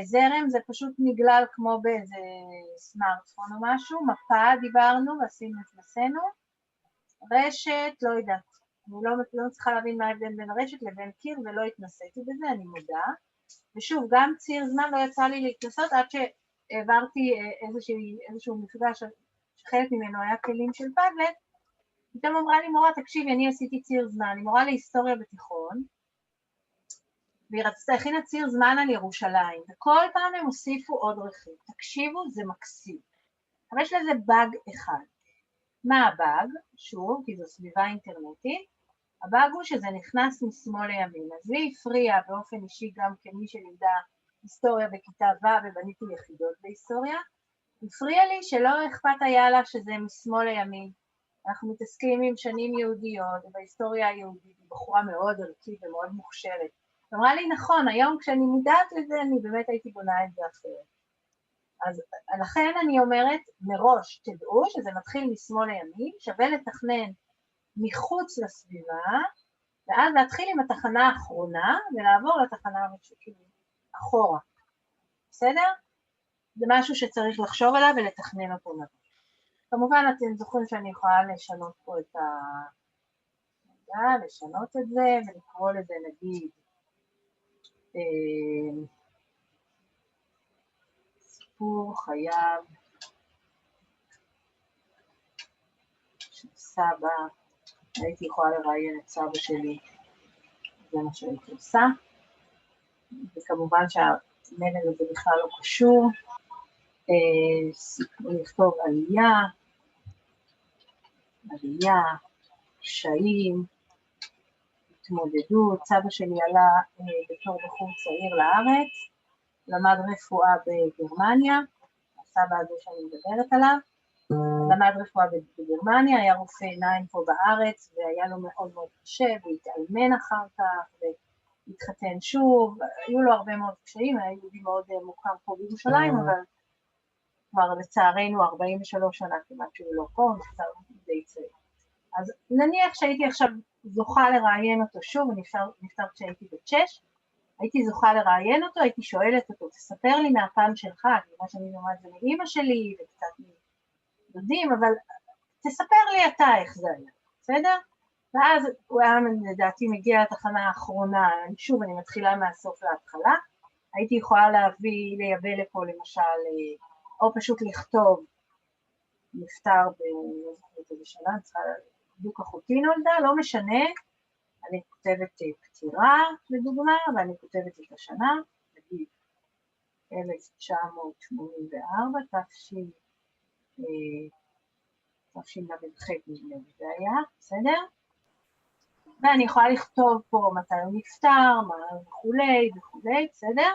S5: זרם זה פשוט נגלל כמו באיזה סמארטפון או משהו, מפה דיברנו ועשינו את מסנו, רשת, לא יודעת, אני לא צריכה להבין מה ההבדל בין הרשת לבין קיר ולא התנסיתי בזה, אני מודה. ושוב, גם ציר זמן לא יצא לי להתנסות עד שהעברתי איזשהו מפגש שחלק ממנו היה כלים של פאדלט, פתאום אמרה לי מורה, תקשיבי, אני עשיתי ציר זמן, אני מורה להיסטוריה בתיכון, והיא רצתה להכין ציר זמן על ירושלים, וכל פעם הם הוסיפו עוד רכיב. תקשיבו, זה מקסים. אבל יש לזה באג אחד. מה הבאג? שוב, כי זו סביבה אינטרנטית. הבאג הוא שזה נכנס משמאל לימין. אז לי הפריע באופן אישי גם כמי שלימדה היסטוריה בכיתה ו' ובניתי יחידות בהיסטוריה, הפריע לי שלא אכפת היה לה שזה משמאל לימין. אנחנו מתעסקים עם שנים יהודיות, ובהיסטוריה היהודית היא בחורה מאוד ערכית ומאוד מוכשרת. אמרה לי, נכון, היום כשאני מודעת לזה, אני באמת הייתי בונה את זה אחרת. אז לכן אני אומרת, מראש תדעו שזה מתחיל משמאל לימין, שווה לתכנן מחוץ לסביבה, ואז להתחיל עם התחנה האחרונה, ולעבור לתחנה אחורה. בסדר? זה משהו שצריך לחשוב עליו ולתכנן אותו מראש. כמובן, אתם זוכרים שאני יכולה לשנות פה את לשנות את זה, ולקרוא לזה נגיד, סיפור חייו של סבא, הייתי יכולה לראיין את סבא שלי, זה מה שהייתי עושה, וכמובן שהמלל הזה בכלל לא קשור, לכתוב עלייה, קשיים, התמודדות. סבא שלי עלה בתור בחור צעיר לארץ, למד רפואה בגרמניה, הסבא הזה שאני מדברת עליו, למד רפואה בגרמניה, היה רופא עיניים פה בארץ, והיה לו מאוד מאוד קשה, והוא התאלמן אחר כך, והתחתן שוב, היו לו הרבה מאוד קשיים, היה יהודי מאוד מוכר פה בירושלים, אבל כבר לצערנו 43 שנה כמעט שהוא לא פה, נפטר די צעיר. אז נניח שהייתי עכשיו זוכה לראיין אותו שוב, הוא נפטר כשהייתי בת 6, הייתי זוכה לראיין אותו, הייתי שואלת אותו, תספר לי מהפעם שלך, כמו שאני לומד זה מאמא שלי, וקצת מדודים, אבל תספר לי אתה איך זה היה, בסדר? ואז הוא היה לדעתי מגיע לתחנה האחרונה, שוב אני מתחילה מהסוף להתחלה, הייתי יכולה לייבא לפה למשל, או פשוט לכתוב, נפטר באיזה שנה, בדיוק אחותי נולדה, לא משנה, אני כותבת פטירה לדוגמה, ואני כותבת את השנה, נגיד 1984, תשל"ח נדמה לי זה היה, בסדר? ואני יכולה לכתוב פה מתי הוא נפטר, מה וכולי, בסדר?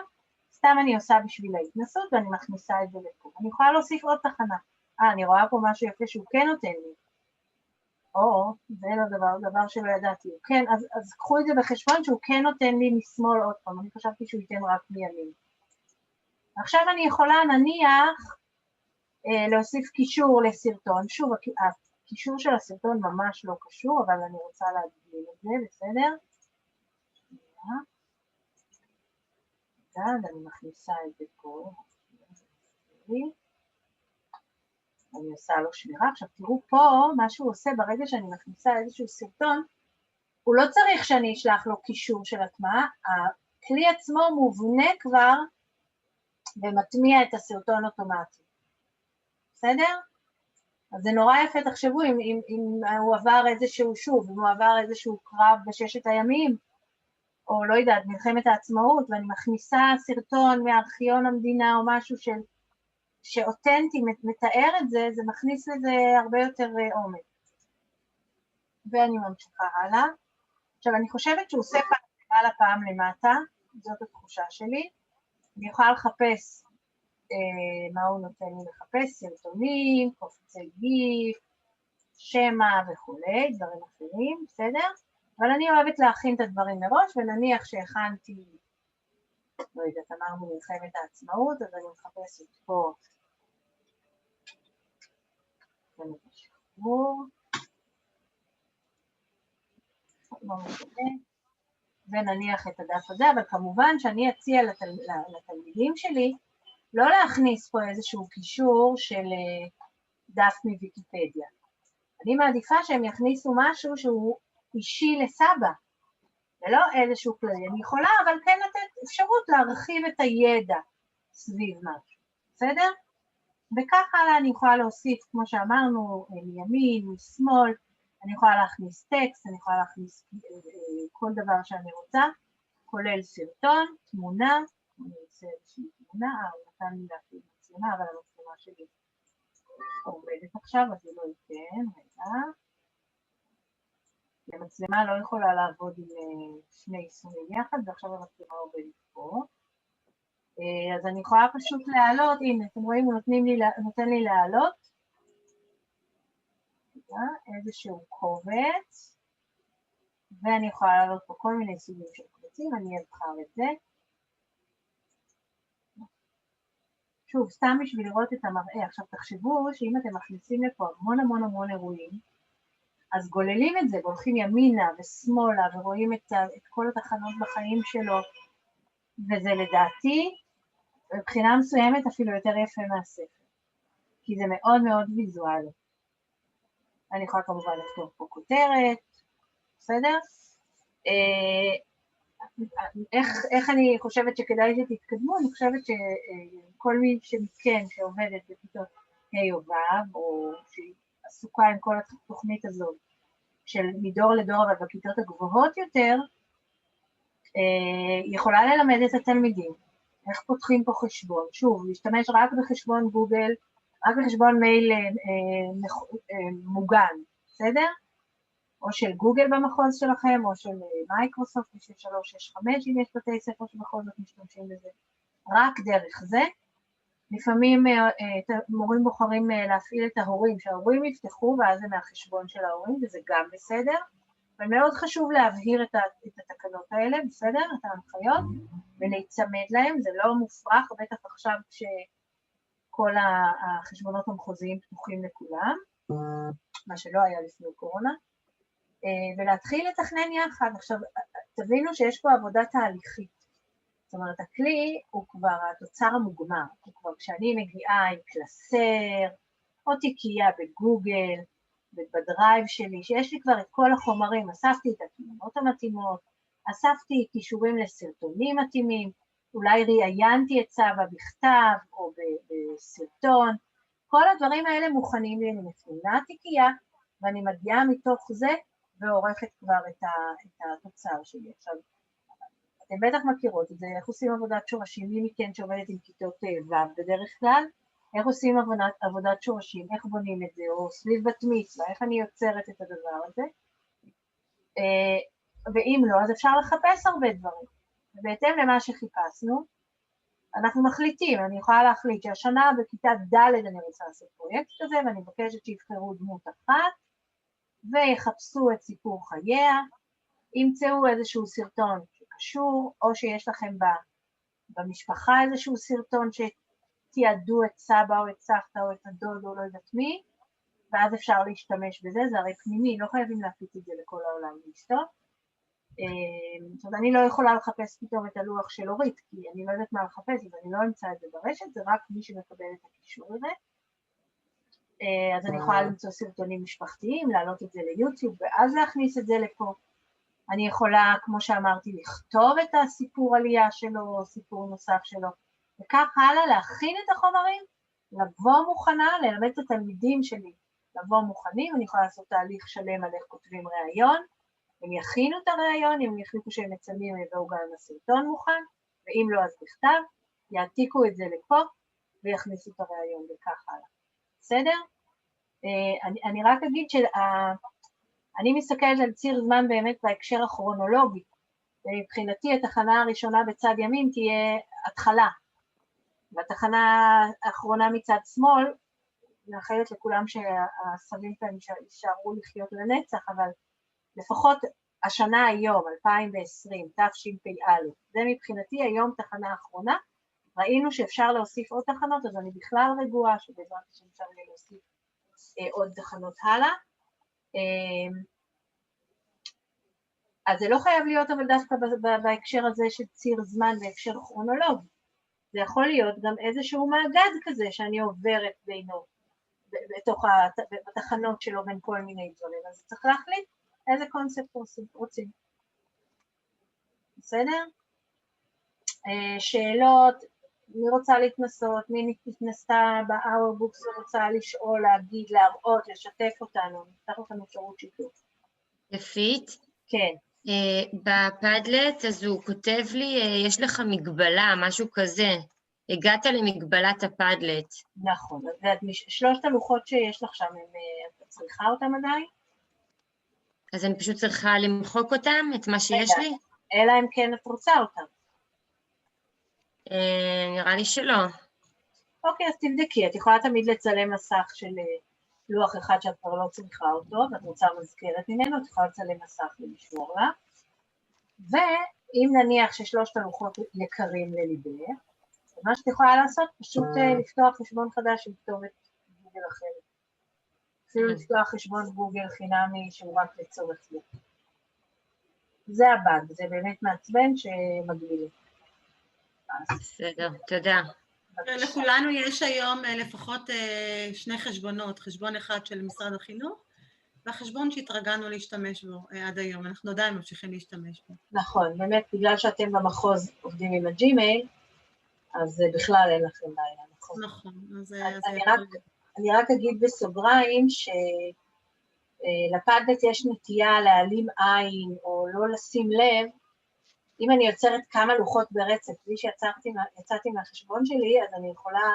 S5: סתם אני עושה בשביל ההתנסות ואני מכניסה את זה לפה. אני יכולה להוסיף עוד תחנה. אני רואה פה משהו יפה שהוא כן נותן לי. זה לא דבר שלא ידעתי. כן, אז קחו את זה בחשבון שהוא כן נותן לי משמאל עוד פעם. אני חשבתי שהוא ייתן רק מימין. עכשיו אני יכולה נניח להוסיף קישור לסרטון. שוב, הקישור של הסרטון ממש לא קשור, אבל אני רוצה להגדיל את זה, בסדר? אני מכניסה את זה פה. אני עושה לו שמירה. עכשיו תראו פה מה שהוא עושה ברגע שאני מכניסה איזשהו סרטון, הוא לא צריך שאני אשלח לו קישור של הטמעה, הכלי עצמו מובנה כבר ומטמיע את הסרטון אוטומטי. בסדר? אז זה נורא יפה, תחשבו אם הוא עבר איזשהו שוב, אם הוא עבר איזשהו קרב בששת הימים, או לא יודעת, מלחמת העצמאות, ואני מכניסה סרטון מארכיון המדינה או משהו שאותנטי מתאר את זה, זה מכניס לזה הרבה יותר עומק. ואני ממשיכה הלאה. עכשיו, אני חושבת שהוא עושה פעם למטה, זאת התחושה שלי. אני יכולה לחפש מה הוא נותן לי לחפש, סרטונים, קופצי גיף, שמע וכולי, דברים אחרים, בסדר? אבל אני אוהבת להכין את הדברים מראש, ונניח שהכנתי, לא יודעת, אמרנו מלחמת העצמאות, אז אני מחפשת פה, ברור. ונניח את הדף הזה, אבל כמובן שאני אציע לתלמידים שלי לא להכניס פה איזשהו קישור של דף מוויקיפדיה. אני מעדיפה שהם יכניסו משהו שהוא אישי לסבא, ולא איזשהו כללי. אני יכולה, אבל כן לתת אפשרות להרחיב את הידע סביב משהו, בסדר? וכך הלאה אני יכולה להוסיף, כמו שאמרנו, מימין, משמאל, אני יכולה להכניס טקסט, אני יכולה להכניס כל דבר שאני רוצה, כולל סרטון, תמונה, אני אעשה איזושהי תמונה, הוא נתן לי להפעיל מצלמה, אבל המצלמה שלי עובדת עכשיו, אז היא לא ייתן, רגע. המצלמה לא יכולה לעבוד עם שני יישומים יחד, ועכשיו המצלמה עובדת פה. אז אני יכולה פשוט להעלות, הנה, אתם רואים, הוא נותן לי להעלות. איזשהו קובץ, ואני יכולה להעלות פה כל מיני סוגים של קבצים, אני אבחר את זה. שוב, סתם בשביל לראות את המראה. עכשיו תחשבו שאם אתם מכניסים לפה המון אירועים, אז גוללים את זה, והולכים ימינה ושמאלה, ורואים את כל התחנות בחיים שלו, וזה לדעתי, מבחינה מסוימת אפילו יותר יפה מהספר, כי זה מאוד ויזואלי. אני יכולה כמובן לכתוב פה כותרת, בסדר? איך אני חושבת שכדאי שתתקדמו? אני חושבת שכל מי שמכן שעובדת בכיתות ה' או ו', או שהיא עסוקה עם כל התוכנית הזאת, של מדור לדור, אבל בכיתות הגבוהות יותר, יכולה ללמד את התלמידים. איך פותחים פה חשבון? שוב, להשתמש רק בחשבון גוגל, רק בחשבון מייל מוגן, בסדר? או של גוגל במחוז שלכם, או של מייקרוסופט, של 365, אם יש בתי ספר שבכל זאת משתמשים בזה. רק דרך זה. לפעמים מורים בוחרים להפעיל את ההורים, שההורים יפתחו, ואז זה מהחשבון של ההורים, וזה גם בסדר. אבל מאוד חשוב להבהיר את התקנות האלה, בסדר? את ההנחיות, ולהצמד להם, זה לא מופרך, בטח עכשיו כשכל החשבונות המחוזיים פתוחים לכולם, מה שלא היה לפני קורונה, ולהתחיל לתכנן יחד. עכשיו, תבינו שיש פה עבודה תהליכית. זאת אומרת, הכלי הוא כבר התוצר המוגמר, הוא כבר כשאני מגיעה עם קלסר, או תיקייה בגוגל, בדרייב שלי, שיש לי כבר את כל החומרים, אספתי את התמונות המתאימות, אספתי קישורים לסרטונים מתאימים, אולי ראיינתי את סבא בכתב או בסרטון, כל הדברים האלה מוכנים לי, אני מפנינה תיקייה, ואני מגיעה מתוך זה ועורכת כבר את התוצר שלי. עכשיו, אתם בטח מכירות את זה, איך עושים עבודת שורשים, מי מכן שעובדת עם כיתות ו' בדרך כלל, איך עושים עבודת שורשים, איך בונים את זה, או סביב בת מצווה, איך אני יוצרת את הדבר הזה, ואם לא, אז אפשר לחפש הרבה דברים, ובהתאם למה שחיפשנו, אנחנו מחליטים, אני יכולה להחליט שהשנה בכיתה ד' אני רוצה לעשות פרויקט כזה, ואני מבקשת שיבחרו דמות אחת, ויחפשו את סיפור חייה, ימצאו איזשהו סרטון שקשור, או שיש לכם במשפחה איזשהו סרטון שתיעדו את סבא או את סבתא או את הדוד או לא יודעת מי, ואז אפשר להשתמש בזה, זה הרי פנימי, לא חייבים להפיץ את זה לכל העולם ואשתו. זאת אומרת, אני לא יכולה לחפש פתאום את הלוח של אורית, כי אני לא יודעת מה לחפש, אז אני לא אמצא את זה ברשת, זה רק מי שמקבל את הקישור הזה. אז אני יכולה למצוא סרטונים משפחתיים, להעלות את זה ליוטיוב, ואז להכניס את זה לפה. אני יכולה, כמו שאמרתי, לכתוב את הסיפור עלייה שלו, או סיפור נוסף שלו, וכך הלאה, להכין את החומרים, לבוא מוכנה, ללמד את התלמידים שלי, לבוא מוכנים, אני יכולה לעשות תהליך שלם על איך כותבים ראיון, הם יכינו את הראיון, אם יחליטו שהם מצלמים, יבואו גם הסרטון מוכן, ואם לא אז בכתב, יעתיקו את זה לפה, ויכניסו את הראיון וכך הלאה. בסדר? אני רק אגיד שאני מסתכלת על ציר זמן באמת בהקשר הכרונולוגי, ומבחינתי התחנה הראשונה בצד ימין תהיה התחלה, והתחנה האחרונה מצד שמאל, מאחלת לכולם שהסבים שלהם יישארו לחיות לנצח, אבל לפחות השנה היום, 2020, תשפ"א, זה מבחינתי היום תחנה האחרונה, ראינו שאפשר להוסיף עוד תחנות, אז אני בכלל רגועה שבעזרת השם אפשר להוסיף עוד תחנות הלאה. אז זה לא חייב להיות אבל דווקא בהקשר הזה של ציר זמן, בהקשר כרונולוגי. זה יכול להיות גם איזשהו מאגד כזה שאני עוברת בינו, בתחנות שלו בין כל מיני דברים. אז צריך להחליט איזה קונספט רוצים. בסדר? שאלות, מי רוצה להתנסות, מי התנסתה ב-Our Books ורוצה לשאול, להגיד, להראות, לשתף אותנו, נפתח לכם אפשרות שיתוף.
S3: יפית?
S5: כן.
S3: בפדלט, אז הוא כותב לי, יש לך מגבלה, משהו כזה. הגעת למגבלת הפדלט.
S5: נכון, שלושת הלוחות שיש לך שם, את צריכה אותם עדיין?
S3: אז אני פשוט צריכה למחוק אותם, את מה שיש לי?
S5: אלא אם כן את רוצה אותם.
S3: נראה לי שלא.
S5: אוקיי, אז תבדקי, את יכולה תמיד לצלם מסך של לוח אחד שאת כבר לא צריכה אותו, ואת רוצה מזכרת ממנו, את יכולה לצלם מסך ולשמור לה. ואם נניח ששלושת הלוחות יקרים לליבך, מה שאת יכולה לעשות, פשוט לפתוח חשבון חדש עם כתובת גוגל אחרת. אפילו לפתוח חשבון גוגל חינמי שהוא רק לצורך זה. זה הבאג, זה באמת מעצבן שמגביל.
S3: בסדר, תודה.
S2: לכולנו יש היום לפחות שני חשבונות, חשבון אחד של משרד החינוך, והחשבון שהתרגלנו להשתמש בו עד היום, אנחנו עדיין ממשיכים להשתמש בו.
S5: נכון, באמת בגלל שאתם במחוז עובדים עם הג'ימייל, אז בכלל אין לכם בעיה, נכון?
S2: נכון, אז
S5: אני רק אגיד בסוגריים שלפדלט יש נטייה להעלים עין או לא לשים לב, אם אני יוצרת כמה לוחות ברצף, בלי שיצאתי מהחשבון שלי, אז אני יכולה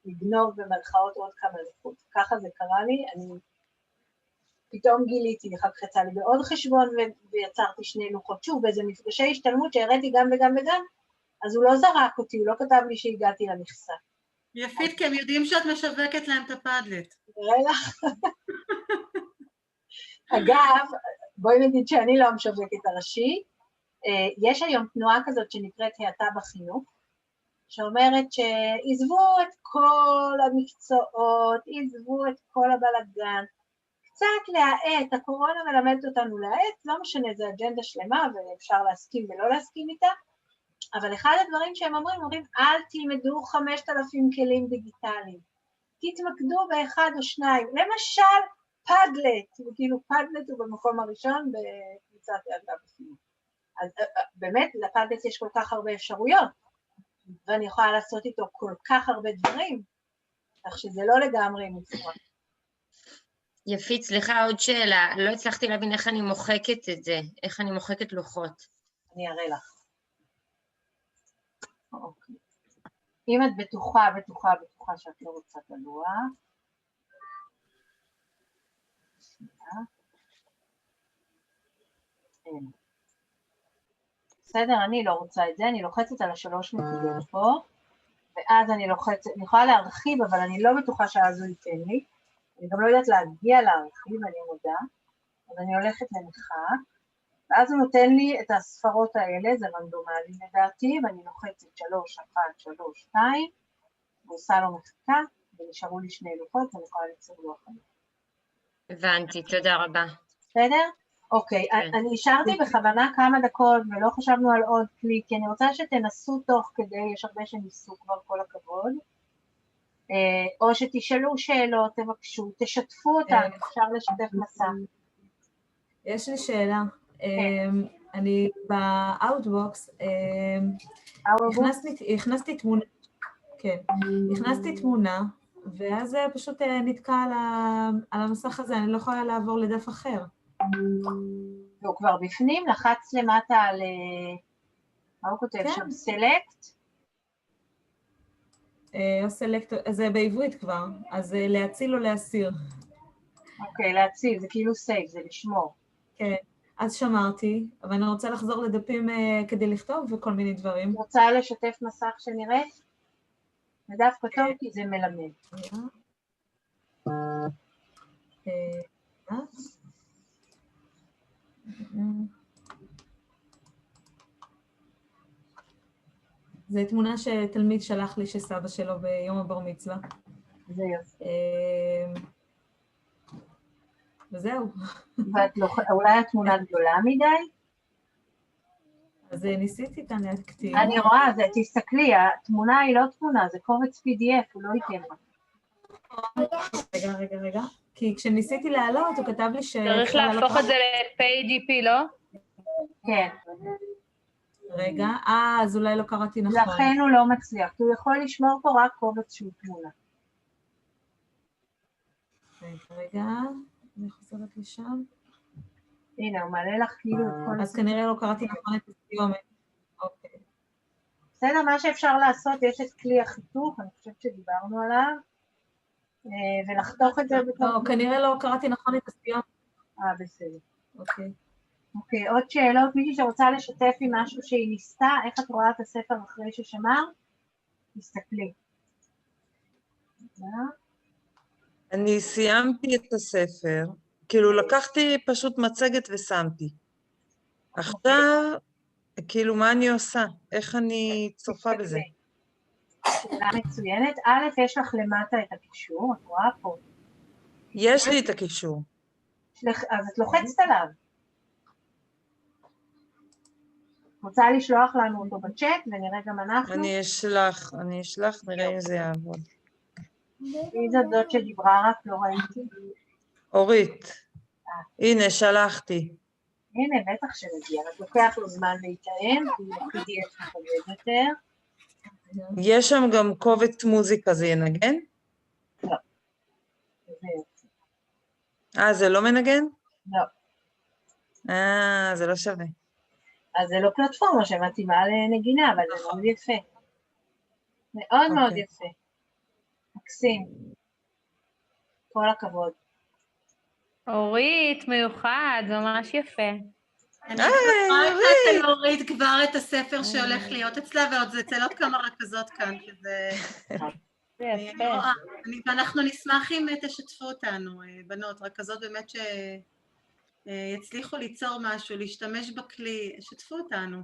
S5: לגנוב במרכאות עוד כמה לוחות. ככה זה קרה לי, אני פתאום גיליתי, אחר כך יצא לי בעוד חשבון ויצרתי שני לוחות. שוב, באיזה מפגשי השתלמות שהראיתי גם וגם וגם, אז הוא לא זרק אותי, הוא לא כתב לי שהגעתי למכסה.
S2: יפית, כי הם יודעים שאת משווקת להם את הפדלט.
S5: נראה לך. אגב, בואי נגיד שאני לא המשווקת הראשי, יש היום תנועה כזאת שנקראת האטה בחינוך, שאומרת שעזבו את כל המקצועות, עזבו את כל הבלגן, קצת להאט, הקורונה מלמדת אותנו להאט, לא משנה, זה אג'נדה שלמה ואפשר להסכים ולא להסכים איתה, אבל אחד הדברים שהם אומרים, אל תלמדו 5,000 כלים דיגיטליים, תתמקדו באחד או שניים, למשל פדלט, וכאילו פדלט הוא במקום הראשון בקבוצת האטה בחינוך. אז באמת לפדלט יש כל כך הרבה אפשרויות, ואני יכולה לעשות איתו כל כך הרבה דברים, כך שזה לא לגמרי מופרע.
S3: יפית, סליחה, עוד שאלה, לא הצלחתי להבין איך אני מוחקת את זה, איך אני מוחקת לוחות.
S5: אני אראה לך. אוקיי. אם את בטוחה שאת לא רוצה את הלוח, אין. בסדר, אני לא רוצה את זה, אני לוחצת על השלוש נקודות פה, ואז אני לוחצת, אני יכולה להרחיב, אבל אני לא בטוחה שאז הוא ייתן לי, אני גם לא יודעת להגיע להרחיב, אני מודה, אז אני הולכת למחק, ואז הוא נותן לי את הספרות האלה, זה רנדומלי לדעתי, ואני לוחצת 3, 1, 3, 2, ועושה לו מחקה, ונשארו לי שני לוחות, ואני יכולה ליצור לוח.
S3: הבנתי, תודה רבה.
S5: בסדר? אוקיי, אני השארתי בכוונה כמה דקות ולא חשבנו על עוד כלי, כי אני רוצה שתנסו תוך כדי, יש הרבה שניסו כבר, כל הכבוד, או שתשאלו שאלות, תבקשו, תשתפו אותנו, אפשר לשתף מסע.
S1: יש לי שאלה, אני ב-Outbox, הכנסתי תמונה, כן, הכנסתי תמונה, ואז זה פשוט נתקע על המסך הזה, אני לא יכולה לעבור לדף אחר.
S5: והוא כבר בפנים, לחץ למטה על, מה הוא כותב שם? סלקט?
S1: סלקט, זה בעברית כבר, אז להציל או להסיר.
S5: אוקיי, להציל, זה כאילו סייב, זה לשמור.
S1: כן, אז שמרתי, אבל אני רוצה לחזור לדפים כדי לכתוב וכל מיני דברים.
S5: רוצה לשתף מסך שנראה? מדף כתוב כי זה מלמד.
S1: זו תמונה שתלמיד שלח לי שסבא שלו ביום הבר מצווה.
S5: זה יופי.
S1: וזהו.
S5: אולי התמונה גדולה מדי?
S1: אז ניסיתי כאן להקטין.
S5: אני רואה, תסתכלי, התמונה היא לא תמונה, זה קובץ PDF, הוא לא ייתן לך.
S1: רגע. כי כשניסיתי להעלות, הוא כתב לי ש...
S10: צריך להפוך את זה ל-PGP, לא?
S5: כן.
S1: רגע, אז אולי לא קראתי נכון.
S5: לכן הוא לא מצליח, כי הוא יכול לשמור פה רק קובץ שהוא תמונה.
S1: רגע, אני חוזרת לשם.
S5: הנה, הוא מעלה לך כאילו את כל...
S1: אז כנראה לא קראתי נכון את הסיומת. אוקיי.
S5: בסדר, מה שאפשר לעשות, יש את כלי החיתוך, אני חושבת שדיברנו עליו, ולחתוך את זה בתוך...
S1: לא, כנראה לא קראתי נכון את הסיומת.
S5: בסדר.
S1: אוקיי.
S5: אוקיי, עוד שאלות? מישהי שרוצה לשתף עם משהו שהיא ניסתה, איך את רואה את הספר אחרי ששמר? תסתכלי.
S11: אני סיימתי את הספר, כאילו לקחתי פשוט מצגת ושמתי. עכשיו, כאילו מה אני עושה? איך אני צופה בזה?
S5: שאלה מצוינת. א', יש לך למטה את הקישור, את רואה פה.
S11: יש לי את הקישור.
S5: אז את לוחצת עליו. רוצה לשלוח לנו אותו בצ'אט ונראה גם אנחנו?
S11: אני אשלח, נראה אם זה יעבוד.
S5: מי זאת שדיברה רק, לא ראיתי.
S11: אורית, הנה שלחתי.
S5: הנה, בטח שנגיע, רק לוקח לו זמן להתאם, כי ה-PDF מחויב יותר.
S11: יש שם גם קובץ מוזיקה, זה ינגן?
S5: לא.
S11: זה לא מנגן?
S5: לא.
S11: זה לא שווה.
S5: אז זה לא פלטפורמה שמתאימה לנגינה, אבל זה מאוד יפה. מאוד מאוד יפה. מקסים. כל הכבוד.
S10: אורית, מיוחד, ממש יפה.
S2: אני בטוחה את אורית כבר את הספר שהולך להיות אצלה, ועוד זה אצל עוד כמה רכזות כאן, שזה...
S10: זה יפה.
S2: ואנחנו נשמח אם תשתפו אותנו, בנות, רכזות באמת שיצליחו ליצור משהו, להשתמש בכלי, שתפו אותנו.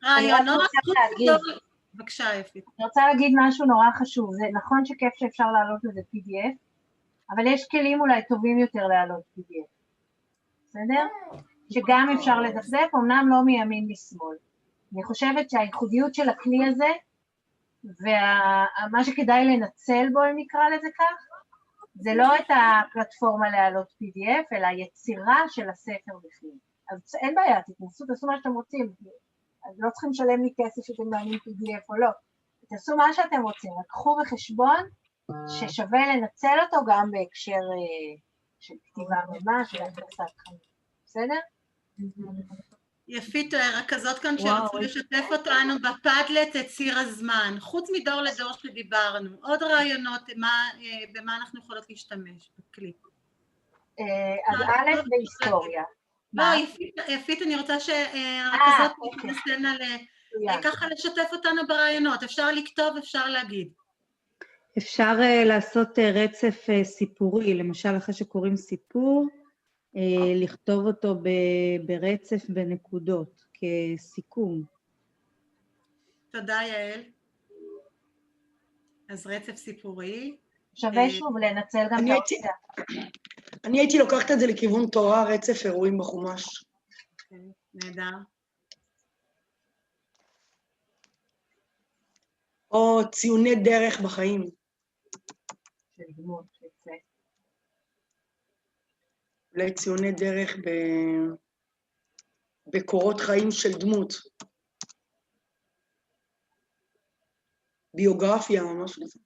S2: רעיונות, בבקשה יפית.
S5: אני רוצה להגיד משהו נורא חשוב, זה נכון שכיף שאפשר להעלות לזה PDF, אבל יש כלים אולי טובים יותר להעלות PDF, בסדר? שגם אפשר לדפדף, אמנם לא מימין משמאל. אני חושבת שהייחודיות של הכלי הזה, ומה שכדאי לנצל בו, אם נקרא לזה כך, זה לא את הפלטפורמה להעלות PDF, אלא היצירה של הספר בפנים. אז אין בעיה, תעשו מה שאתם רוצים, אז לא צריכים לשלם לי כסף שאתם מעלים PDF או לא. תעשו מה שאתם רוצים, רק קחו בחשבון ששווה לנצל אותו גם בהקשר של כתיבה ממש, של הכנסת חיים. בסדר?
S2: יפית, רכזות כאן שרצו לשתף אותנו בפאדלט את ציר הזמן, חוץ מדור לדור שדיברנו, עוד רעיונות במה אנחנו יכולות להשתמש בכלי.
S5: אז א' בהיסטוריה.
S2: לא, יפית, אני רוצה שהרכזות תנסנה ככה לשתף אותנו ברעיונות, אפשר לכתוב, אפשר להגיד.
S9: אפשר לעשות רצף סיפורי, למשל אחרי שקוראים סיפור, לכתוב אותו ברצף בנקודות, כסיכום.
S2: תודה, יעל. אז רצף סיפורי.
S5: שווה שוב לנצל גם את האופציה.
S13: אני הייתי לוקחת את זה לכיוון תורה, רצף אירועים בחומש.
S2: נהדר.
S13: או ציוני דרך בחיים.
S5: של דמות, יפה.
S13: אולי ציוני דרך בקורות חיים של דמות. ביוגרפיה, ממש כזה.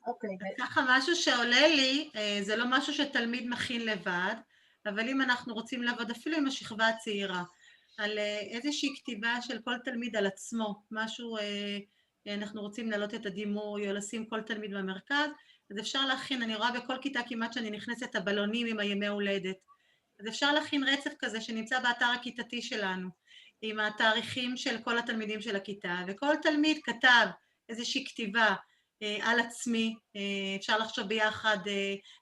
S2: אוקיי. ככה משהו שעולה לי, זה לא משהו שתלמיד מכין לבד, אבל אם אנחנו רוצים לעבוד אפילו עם השכבה הצעירה, על איזושהי כתיבה של כל תלמיד על עצמו, משהו, אנחנו רוצים להעלות את הדימוי או לשים כל תלמיד במרכז, אז אפשר להכין, אני רואה בכל כיתה כמעט שאני נכנסת הבלונים עם הימי הולדת, אז אפשר להכין רצף כזה שנמצא באתר הכיתתי שלנו, עם התאריכים של כל התלמידים של הכיתה, וכל תלמיד כתב איזושהי כתיבה על עצמי, אפשר לחשוב ביחד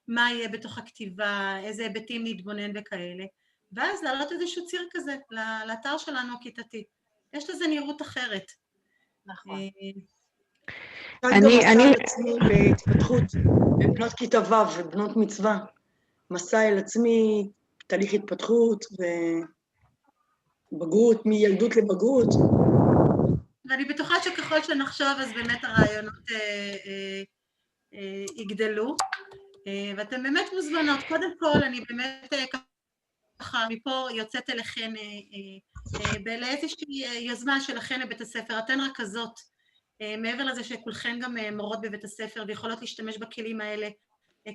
S2: מה יהיה בתוך הכתיבה, איזה היבטים נתבונן וכאלה, ואז להעלות איזשהו ציר כזה לאתר שלנו הכיתתי. יש לזה נראות אחרת.
S5: נכון.
S13: גם מסע על עצמי בהתפתחות, בנות כיתה ו' ובנות מצווה. מסע על עצמי, תהליך התפתחות ובגרות, מילדות לבגרות.
S2: ואני בטוחה שככל שנחשוב, אז באמת הרעיונות יגדלו. ואתן באמת מוזמנות. קודם כל, אני באמת ככה מפה יוצאת אליכן לאיזושהי יוזמה שלכן לבית הספר. אתן רכזות, מעבר לזה שכולכן גם מורות בבית הספר ויכולות להשתמש בכלים האלה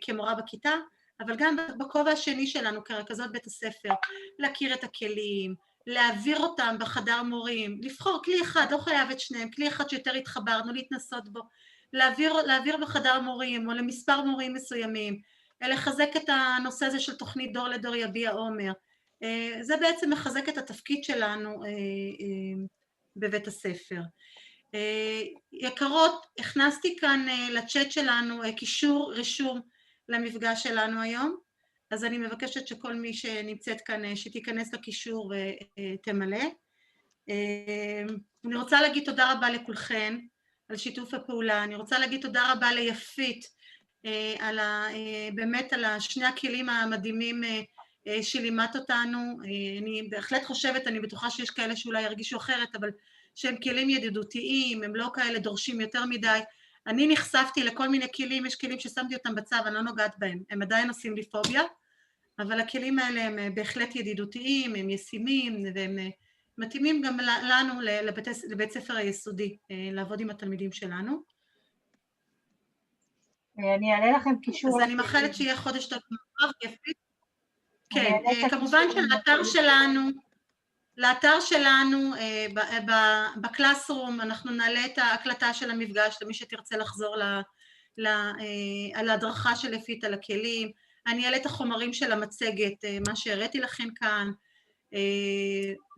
S2: כמורה בכיתה, אבל גם בכובע השני שלנו כרכזות בית הספר, להכיר את הכלים, להעביר אותם בחדר מורים, לבחור כלי אחד, לא חייב את שניהם, כלי אחד שיותר התחברנו, להתנסות בו, להעביר בחדר מורים או למספר מורים מסוימים, לחזק את הנושא הזה של תוכנית דור לדור יביע עומר. זה בעצם מחזק את התפקיד שלנו בבית הספר. יקרות, הכנסתי כאן לצ'אט שלנו קישור רישום למפגש שלנו היום, אז אני מבקשת שכל מי שנמצאת כאן שתיכנס לקישור ותמלא. אני רוצה להגיד תודה רבה לכולכן על שיתוף הפעולה, אני רוצה להגיד תודה רבה ליפית באמת על שני הכלים המדהימים שלימדת אותנו. אני בהחלט חושבת, אני בטוחה שיש כאלה שאולי ירגישו אחרת, אבל שהם כלים ידידותיים, הם לא כאלה דורשים יותר מדי. אני נחשפתי לכל מיני כלים, יש כלים ששמתי אותם בצו, אני לא נוגעת בהם, הם עדיין עושים לי פוביה, אבל הכלים האלה הם בהחלט ידידותיים, הם ישימים, והם מתאימים גם לנו, לבית ספר היסודי, לעבוד עם התלמידים שלנו.
S5: אני אעלה לכם קישור.
S2: אז אני מאחלת שיהיה חודש טוב ומבורך, יפית. כן, כמובן לאתר שלנו, בקלאסרום, אנחנו נעלה את ההקלטה של המפגש למי שתרצה לחזור על ההדרכה של יפית על הכלים. אני אעלה את החומרים של המצגת, מה שהראיתי לכם כאן,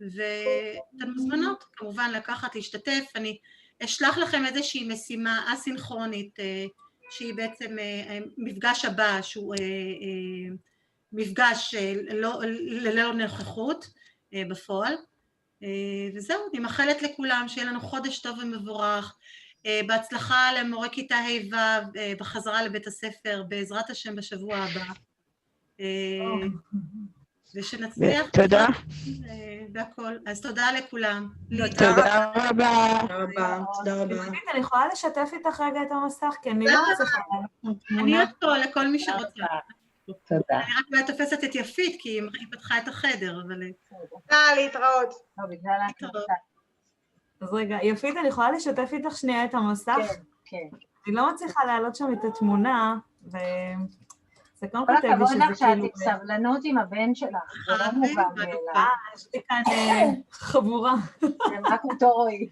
S2: ואתן מוזמנות כמובן לקחת, להשתתף. אני אשלח לכם איזושהי משימה אסינכרונית, שהיא בעצם מפגש הבא, שהוא מפגש ללא נוכחות בפועל. וזהו, אני מאחלת לכולם שיהיה לנו חודש טוב ומבורך, בהצלחה למורי כיתה ה' ו' בחזרה לבית הספר, בעזרת השם בשבוע הבא, ושנצליח.
S14: תודה.
S2: והכל. אז תודה לכולם.
S14: תודה רבה.
S13: תודה רבה.
S1: אני יכולה לשתף איתך רגע את המסך, כי אני לא מצליחה לעלות תמונה.
S2: אני עוד פה לכל מי שרוצה.
S12: תודה.
S2: אני רק לא תופסת את יפית, כי היא פתחה את החדר, אבל...
S4: להתראות.
S5: לא, בגלל ההקלטה.
S1: אז רגע, יפית, אני יכולה לשתף איתך שנייה את המסך?
S5: כן.
S1: אני לא מצליחה להעלות שם את התמונה, וזה כאן
S5: כל
S1: כותב לי
S5: הכבוד
S1: שזה
S5: לך
S1: כאילו...
S5: שאת סבלנות עם הבן שלך, זה לא מובן מאליו.
S1: יש לי כאן חבורה.
S5: הם רק אותו רואים.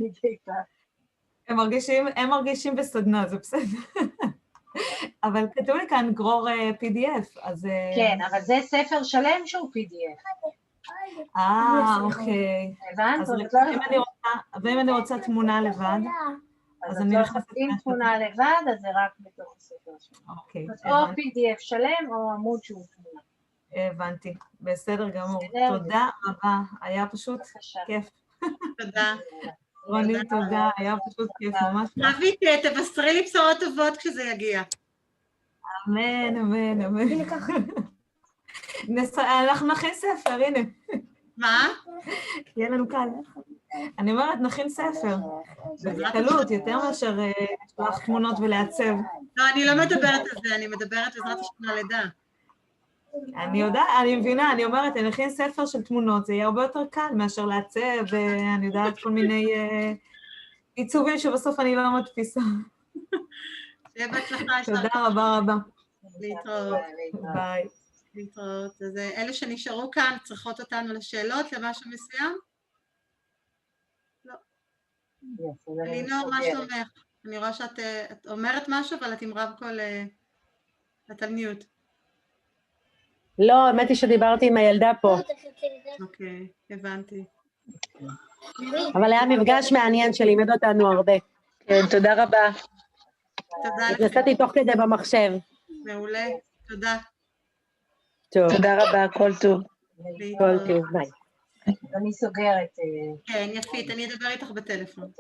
S1: הם מרגישים בסדנה, זה בסדר. אבל כתוב לי כאן גרור PDF, אז...
S5: כן, אבל זה ספר שלם שהוא PDF.
S1: אוקיי.
S5: הבנת?
S1: ואם אני רוצה תמונה לבד,
S5: אז אני נכנסת... אם תמונה לבד, אז זה רק בתוך הספר שלו.
S1: אוקיי.
S5: או PDF שלם, או עמוד שהוא תמונה.
S1: הבנתי, בסדר גמור. תודה רבה, היה פשוט כיף.
S2: תודה.
S1: רוני, תודה, היה פשוט כיף, ממש.
S2: רבית, תבשרי לי בשורות טובות כשזה יגיע.
S1: אמן, אמן, אמן. אנחנו נכין ספר, הנה.
S2: מה?
S1: יהיה לנו קל. אני אומרת, נכין ספר. בקלות, יותר מאשר לשלוח תמונות ולעצב.
S2: לא, אני לא מדברת על זה, אני מדברת בעזרת השם הלידה.
S1: אני יודעת, אני מבינה, אני אומרת, אני נכין ספר של תמונות, זה יהיה הרבה יותר קל מאשר לעצב, ואני יודעת כל מיני עיצובים שבסוף אני לא מדפיסה.
S2: שיהיה בהצלחה.
S1: תודה רבה רבה.
S2: להתראות.
S1: ביי.
S2: להתראות. אז אלה שנשארו כאן צריכות אותנו לשאלות, למשהו מסוים? לא. אלינור, מה שלומך? אני רואה שאת אומרת משהו, אבל את עם רב קול, את על מיוט.
S15: לא, האמת היא שדיברתי עם הילדה פה.
S2: אוקיי, הבנתי.
S15: אבל היה מפגש מעניין שלימד אותנו הרבה. כן, תודה רבה.
S2: תודה לך.
S15: נסעתי תוך כדי במחשב.
S2: מעולה, תודה.
S15: טוב.
S12: תודה רבה, כל טוב.
S15: כל טוב, ביי.
S5: אני סוגרת.
S2: כן, יפית, אני אדבר איתך בטלפון.